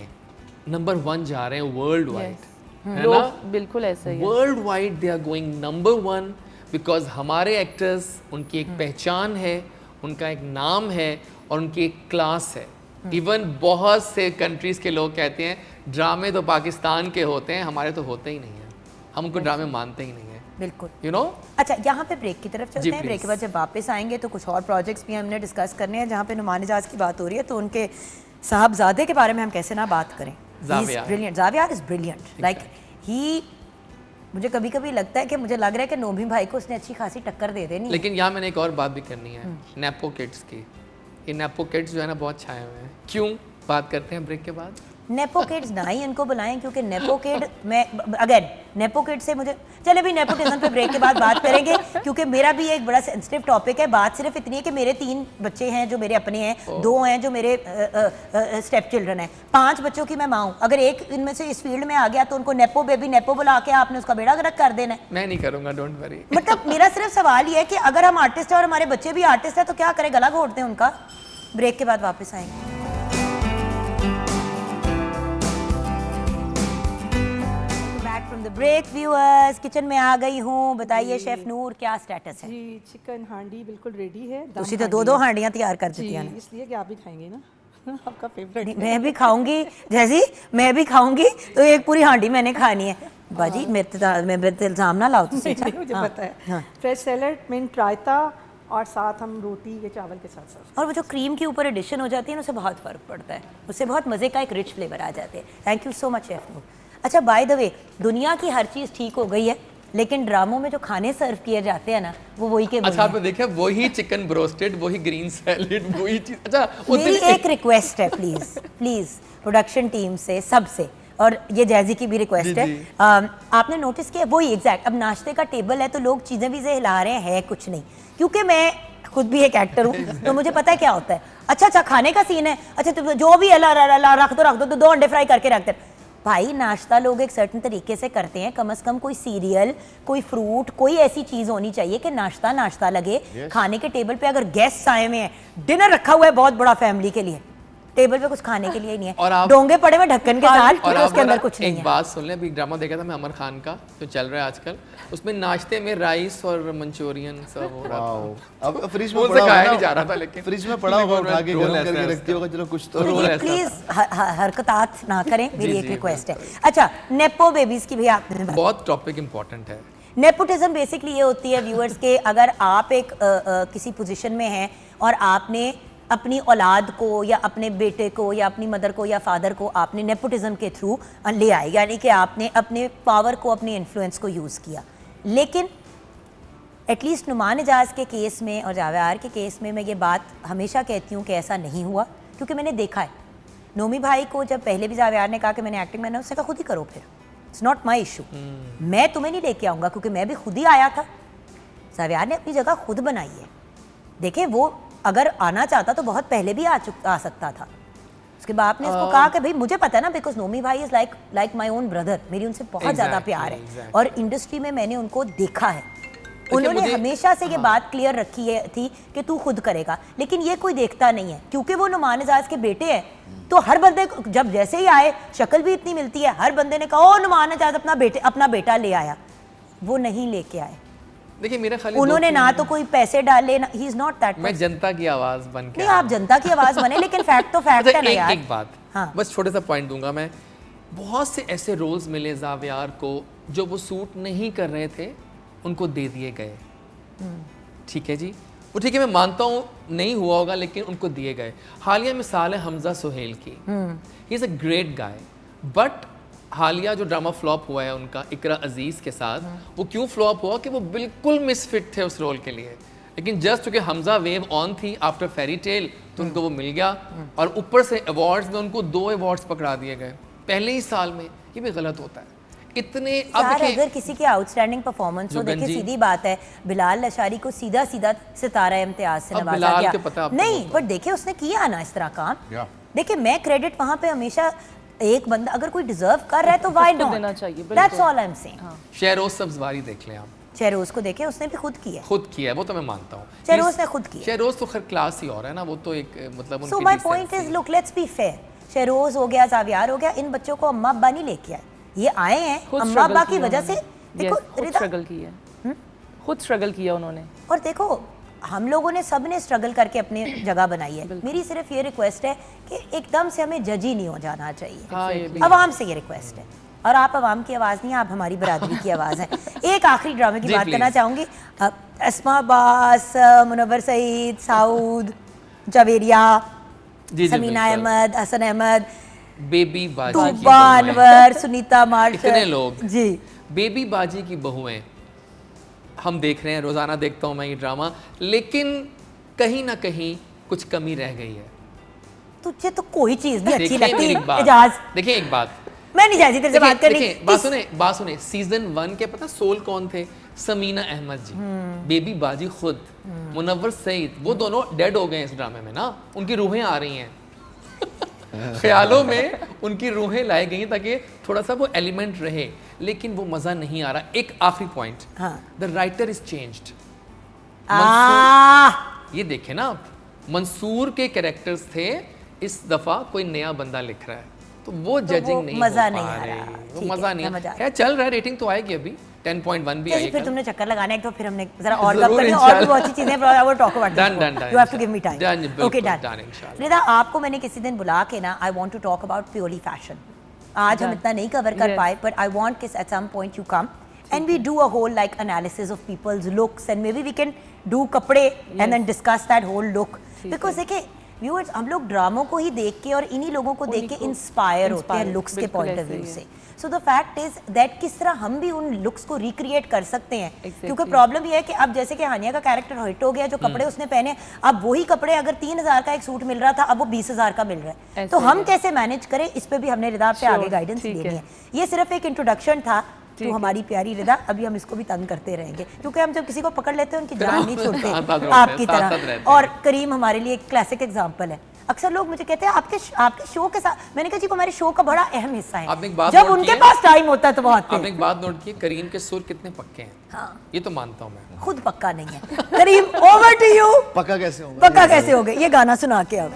नंबर 1 जा रहे हैं वर्ल्ड वाइड, है ना? लोग बिल्कुल ऐसे ही है। World wide they are going number 1 because हमारे एक्टर्स, उनकी एक पहचान है, उनका एक नाम है और उनकी एक क्लास है। इवन बहुत से कंट्रीज के लोग कहते हैं ड्रामे तो पाकिस्तान के होते हैं, हमारे तो होते ही नहीं हैं, हम उनको ड्रामे मानते ही नहीं हैं। बिल्कुल। यू नो अच्छा, यहाँ पे ब्रेक की तरफ चलते जी, हैं। ब्रेक के please। बाद जब वापस आएंगे तो कुछ और प्रोजेक्ट्स भी हमने डिस्कस करने हैं, जहाँ पे नुमान इजाज की बात हो रही है तो उनके साहबजादे के बारे में हम कैसे ना बात करें। Zaviyar. Brilliant, Zaviyar is brilliant, like he, मुझे कभी कभी लगता है कि मुझे लग रहा है कि नोमी भाई को उसने अच्छी खासी टक्कर दे देनी है। लेकिन यहाँ मैंने एक और बात भी करनी है, नेपो किड्स की। ये नेपो किड्स जो है ना बहुत छाए हुए हैं, क्यों बात करते हैं ब्रेक के बाद। नेपो किड्स ना ही इनको बुलाएं, क्योंकि नेपो किड में अगेन नेपो किड से मुझे, चले भी नेपोटिज्म पे ब्रेक के बाद बात करेंगे, क्योंकि मेरा भी एक बड़ा सेंसिटिव टॉपिक है। बात सिर्फ इतनी है कि मेरे 3 बच्चे हैं जो मेरे अपने हैं, 2 हैं जो मेरे स्टेप चिल्ड्रन हैं, 5 बच्चों की मैं माँ हूँ। अगर एक इनमें से इस फील्ड में आ गया तो उनको नेपो बेबी नेपो बुला के आपने उसका बेड़ा गर्क कर देना है। मैं नहीं करूँगा, डोंट वरी। मतलब मेरा सिर्फ सवाल ये है कि अगर हम आर्टिस्ट हैं और हमारे बच्चे भी आर्टिस्ट हैं तो क्या करें, गला घोटते हैं उनका। ब्रेक के बाद वापस आएंगे। ब्रेक व्यूअर्स, किचन में आ गई हूँ। बताइए शेफ नूर, क्या स्टेटस है? जी, चिकन हांडी बिल्कुल रेडी है। दम तुसी तो हांडी 2-2 है। हांडियाँ तैयार कर जी, देती हैं। इसलिए कि आप भी खाएंगे ना आपका फेवरेट। मैं भी खाऊंगी, जैसी मैं भी खाऊंगी तो एक पूरी हांडी मैंने खानी है। बाजी मेरे पे इल्जाम ना लाओ तुसी। मुझे पता है। फ्रेश सैलड, मिंट रायता और साथ हम रोटी या चावल के साथ सर्व। और वो जो क्रीम के ऊपर एडिशन हो जाती है ना, उससे बहुत फ़र्क पड़ता है, उससे बहुत मज़े का एक रिच फ्लेवर आ जाते हैं। Thank you so much chef Noor. अच्छा, बाय द वे, दुनिया की हर चीज़ ठीक हो गई है, लेकिन ड्रामों में जो खाने सर्व किए जाते हैं ना, वो वही के वही अच्छा, हैं। आपने देखा वही चिकन ब्रोस्टेड, वही ग्रीन सैलेड, वही चीज। अच्छा, मेरी एक रिक्वेस्ट है, प्लीज प्लीज प्रोडक्शन टीम से, सबसे, और ये जैजी की भी रिक्वेस्ट है। आपने नोटिस किया वही एग्जैक्ट, अब नाश्ते का टेबल है तो लोग चीज़ें भी से हिला रहे हैं, है कुछ नहीं, क्योंकि मैं खुद भी एक एक्टर हूँ तो मुझे पता है क्या होता है। अच्छा खाने का सीन है, अच्छा तो जो भी है रख दो तो 2 अंडे फ्राई करके रख दे। भाई नाश्ता लोग एक सर्टेन तरीके से करते हैं, कम से कम कोई सीरियल, कोई फ्रूट, कोई ऐसी चीज़ होनी चाहिए कि नाश्ता नाश्ता लगे। खाने के टेबल पे अगर गेस्ट आए हुए हैं, डिनर रखा हुआ है बहुत बड़ा फैमिली के लिए, टेबल पे कुछ खाने के लिए ही नहीं और है, आप- डोंगे पड़े हुए ढक्कन के साथ, और तो उसके अंदर कुछ नहीं एक है। बात सुन ले, अभी ड्रामा देखा था मैं अमर खान का जो चल रहा है आजकल, उसमें नाश्ते में राइस और मंचूरियन सब हो रहा था। अब फ्रिज में उनसे पड़ा खाया होगा नहीं ना, जा रहा था, लेकिन फ्रिज में पड़ा होगा, उठा के रोल गर्म ऐसा करके है रखती होगा, चलो कुछ तो रोल ऐसा प्लीज हरकतात ना करें, मेरी जी, एक जी, रिक्वेस्ट है। अच्छा, नेपो बेबीज की भी आपने बात, बहुत टॉपिक इंपॉर्टेंट है। नेपोटिज्म बेसिकली ये होती है व्यूअर्स के, अगर आप एक किसी पोजीशन में हैं और आपने अपनी औलाद को या अपने बेटे को या अपनी मदर को या फादर को आपने नेपोटिज्म के थ्रू ले आए, यानी कि आपने अपने पावर को, अपने इन्फ्लुएंस को यूज़ किया। लेकिन एटलीस्ट नुमान इजाज़ के केस में और जावेद के केस में मैं ये बात हमेशा कहती हूँ कि ऐसा नहीं हुआ, क्योंकि मैंने देखा है। नोमी भाई को जब पहले भी जावेद ने कहा कि मैंने एक्टिंग, मैंने उससे कहा खुद ही करो, फिर इट्स नॉट माई इशू, मैं तुम्हें नहीं लेके आऊँगा, क्योंकि मैं भी खुद ही आया था। जावेद ने अपनी जगह खुद बनाई है। देखिए, वो अगर आना चाहता तो बहुत पहले भी आ सकता था। उसके बाद ने उसको कहा कि भाई मुझे पता है ना, बिकॉज नोमी भाई is like my own brother, मेरी उनसे बहुत ज़्यादा प्यार है और इंडस्ट्री में मैंने उनको देखा है। उन्होंने हमेशा से ये बात क्लियर रखी है थी कि तू खुद करेगा, लेकिन ये कोई देखता नहीं है, क्योंकि वो नुमान इजाज़ के बेटे हैं। तो हर बंदे जब जैसे ही आए, शक्ल भी इतनी मिलती है, हर बंदे ने कहा ओ नुमान इजाज़ अपना बेटा ले आया। वो नहीं लेके आए। देखिए मेरा खाली उन्होंने ना तो कोई पैसे डाले, ना, ही इज नॉट दैट। मैं जनता की आवाज बन के नहीं, आप जनता की आवाज बने, लेकिन फैक्ट तो फैक्ट है ना यार। एक बात, हाँ। बस छोटे सा पॉइंट दूंगा मैं। बहुत से ऐसे रोल्स मिले जावियार को जो वो सूट नहीं कर रहे थे, उनको दे दिए गए। ठीक है जी, वो ठीक है, मैं मानता हूँ नहीं हुआ होगा, लेकिन उनको दिए गए। हालिया मिसाल है हमजा सुहेल की, he is a great guy, but हालिया जो ड्रामा फ्लॉप हुआ है उनका इकरा अजीज़ के साथ, वो क्यों फ्लॉप हुआ कि वो बिल्कुल मिसफिट थे उस रोल के लिए। लेकिन जस्ट क्योंकि हमजा वेव ऑन थी आफ्टर फेरी टेल, तो उनको वो मिल गया, और ऊपर से अवार्ड्स में उनको 2 अवार्ड्स पकड़ा दिए गए पहले ही साल में। ये भी गलत होता है इतने। अब यार देखिए, अगर किसी की आउटस्टैंडिंग परफॉर्मेंस हो, देखिए सीधी बात है, बिलाल लशारी को सीधा सितारा इम्तियाज से अब नवाजा बिलाल गया। के पता है आपको नहीं, वो तो। बट देखिए उसने किया ना इस तरह काम। Yeah. देखिए, मैं क्रेडिट वहां पे हमेशा, एक बंदा अगर कोई डिजर्व कर रहा है तो व्हाई उसको देना नॉट, चाहिए, that's all I am saying. Shahroz Sabzwari देख लें आप, शेरोज को देखे, उसने भी खुद किया है। खुद किया है, वो तो मैं मानता हूँ। शेरोज ने खुद किया। शहरोज तो खैर क्लास ही और है ना, वो तो एक मतलब सो उनकी my decency point is, look let's be fair, शेरोज हो गया, जावियार हो गया, इन बच्चों को अम्मा अब्बा नहीं लेके आए, ये आए हैं अम्मा अब्बा की वजह से। देखो खुद स्ट्रगल किया, खुद स्ट्रगल किया उन्होंने। और देखो हम लोगों ने, सब ने स्ट्रगल करके अपनी जगह बनाई है। मेरी सिर्फ ये रिक्वेस्ट है कि एकदम से हमें जज ही नहीं हो जाना चाहिए। हाँ, ये भी आवाम से ये रिक्वेस्ट है, और आप आवाम की आवाज़ नहीं, आप हमारी बरादरी की आवाज़ हैं। एक आखिरी ड्रामे की जी, बात please. करना चाहूँगी। अस्मा अब्बास, मुनव्वर सईद, साउद, जावेरिया, जी, समीना बिल्कुल। अहमद, हसन अहमद, बेबी बाजी की तूबा बहुएं। अनवर, सुनीता मार्शल, इतने लोग। जी बेबी बाजी की बहुएं हम देख रहे हैं, रोज़ाना देखता हूँ मैं ये ड्रामा, लेकिन कहीं ना कहीं कुछ कमी रह गई है। तुझे तो कोई चीज़ नहीं अच्छी देखिए लगती मेरी बात, एजाज। देखिए एक बात, मैं नहीं चाहती तेरे से बात करनी। देखिए बात सुने सीजन 1 के पता सोल कौन थे? समीना अहमद जी, बेबी बाजी खुद, मुनव्वर सईद, वो दोनों डेड हो गए इस ड्रामे में ना, उनकी रूहें आ रही हैं ख्यालों में उनकी रूहें लाई गई ताकि थोड़ा सा वो एलिमेंट रहे, लेकिन वो मज़ा नहीं आ रहा। एक आखिरी पॉइंट, हाँ। The writer is changed. ये देखे ना आप, मंसूर के कैरेक्टर्स थे, इस दफा कोई नया बंदा लिख रहा है, तो वो जजिंग नहीं मजा हो नहीं पा आ रही, रहा। वो ठीक मजा है, नहीं समझ आ है। चल रहा है, रेटिंग तो आएगी अभी 10.1 भी चलिए आई फिर कल। तुमने चक्कर लगाना है तो फिर हमने जरा और जरूर, गप करनी है, और भी इंशाल्लाह। बहुत अच्छी चीजें हैं, I will talk about Done, done, done, you have to give me Done, time. बिल्कुल, ओके done, डन। इंशाल्लाह। रिदा, आपको मैंने किसी दिन बुला के ना, I want to talk about purely fashion. आज हम इतना नहीं कवर कर Yes. पाए, बट आई वांट कि at some point you come and we do a whole like analysis of people's looks and maybe we can do कपड़े and then discuss that whole look. Because देखिए viewers, हम लोग ड्रामों को ही देख के और इन्हीं लोगों को देख के इंस्पायर होते हैं लुक्स के बिल्कुल पॉइंट ऑफ ऐसे व्यू ही है। से। So the fact is that किस तरह हम भी उन लुक्स को रिक्रिएट कर सकते हैं। Exactly. क्योंकि प्रॉब्लम ये है कि अब जैसे कि हानिया का कैरेक्टर हिट हो गया, जो कपड़े उसने पहने, अब वही कपड़े अगर 3,000 का एक सूट मिल रहा था, अब वो 20,000 का मिल रहा है। ऐसे तो हम है। कैसे मैनेज करें, इस पे भी हमने रिदा पे आगे Sure, गाइडेंस ठीक देनी है। है। ये सिर्फ एक इंट्रोडक्शन था ठीक तो है। हमारी प्यारी रिदा, अभी हम इसको भी तंग करते रहेंगे क्योंकि हम जब किसी को पकड़ लेते हैं उनकी जान नहीं साथ-साथ छोड़ते रहते हैं, आपकी साथ-साथ तरह। रहते और हैं। करीम हमारे लिए एक क्लासिक एग्जांपल है। अक्सर लोग मुझे कहते हैं आपके शो के साथ, मैंने कहा जी वो हमारे शो का बड़ा अहम हिस्सा आपने एक है, बात जब नोट उनके की है? पास टाइम होता है तो वो आते आपने हैं। एक बात नोट की, करीम के सुर कितने पक्के हैं, हाँ, ये तो मानता हूँ मैं। खुद पक्का नहीं है। करीम, ओवर टू यू। पक्का कैसे होगा? पक्का कैसे हो गए, ये गाना सुना के अब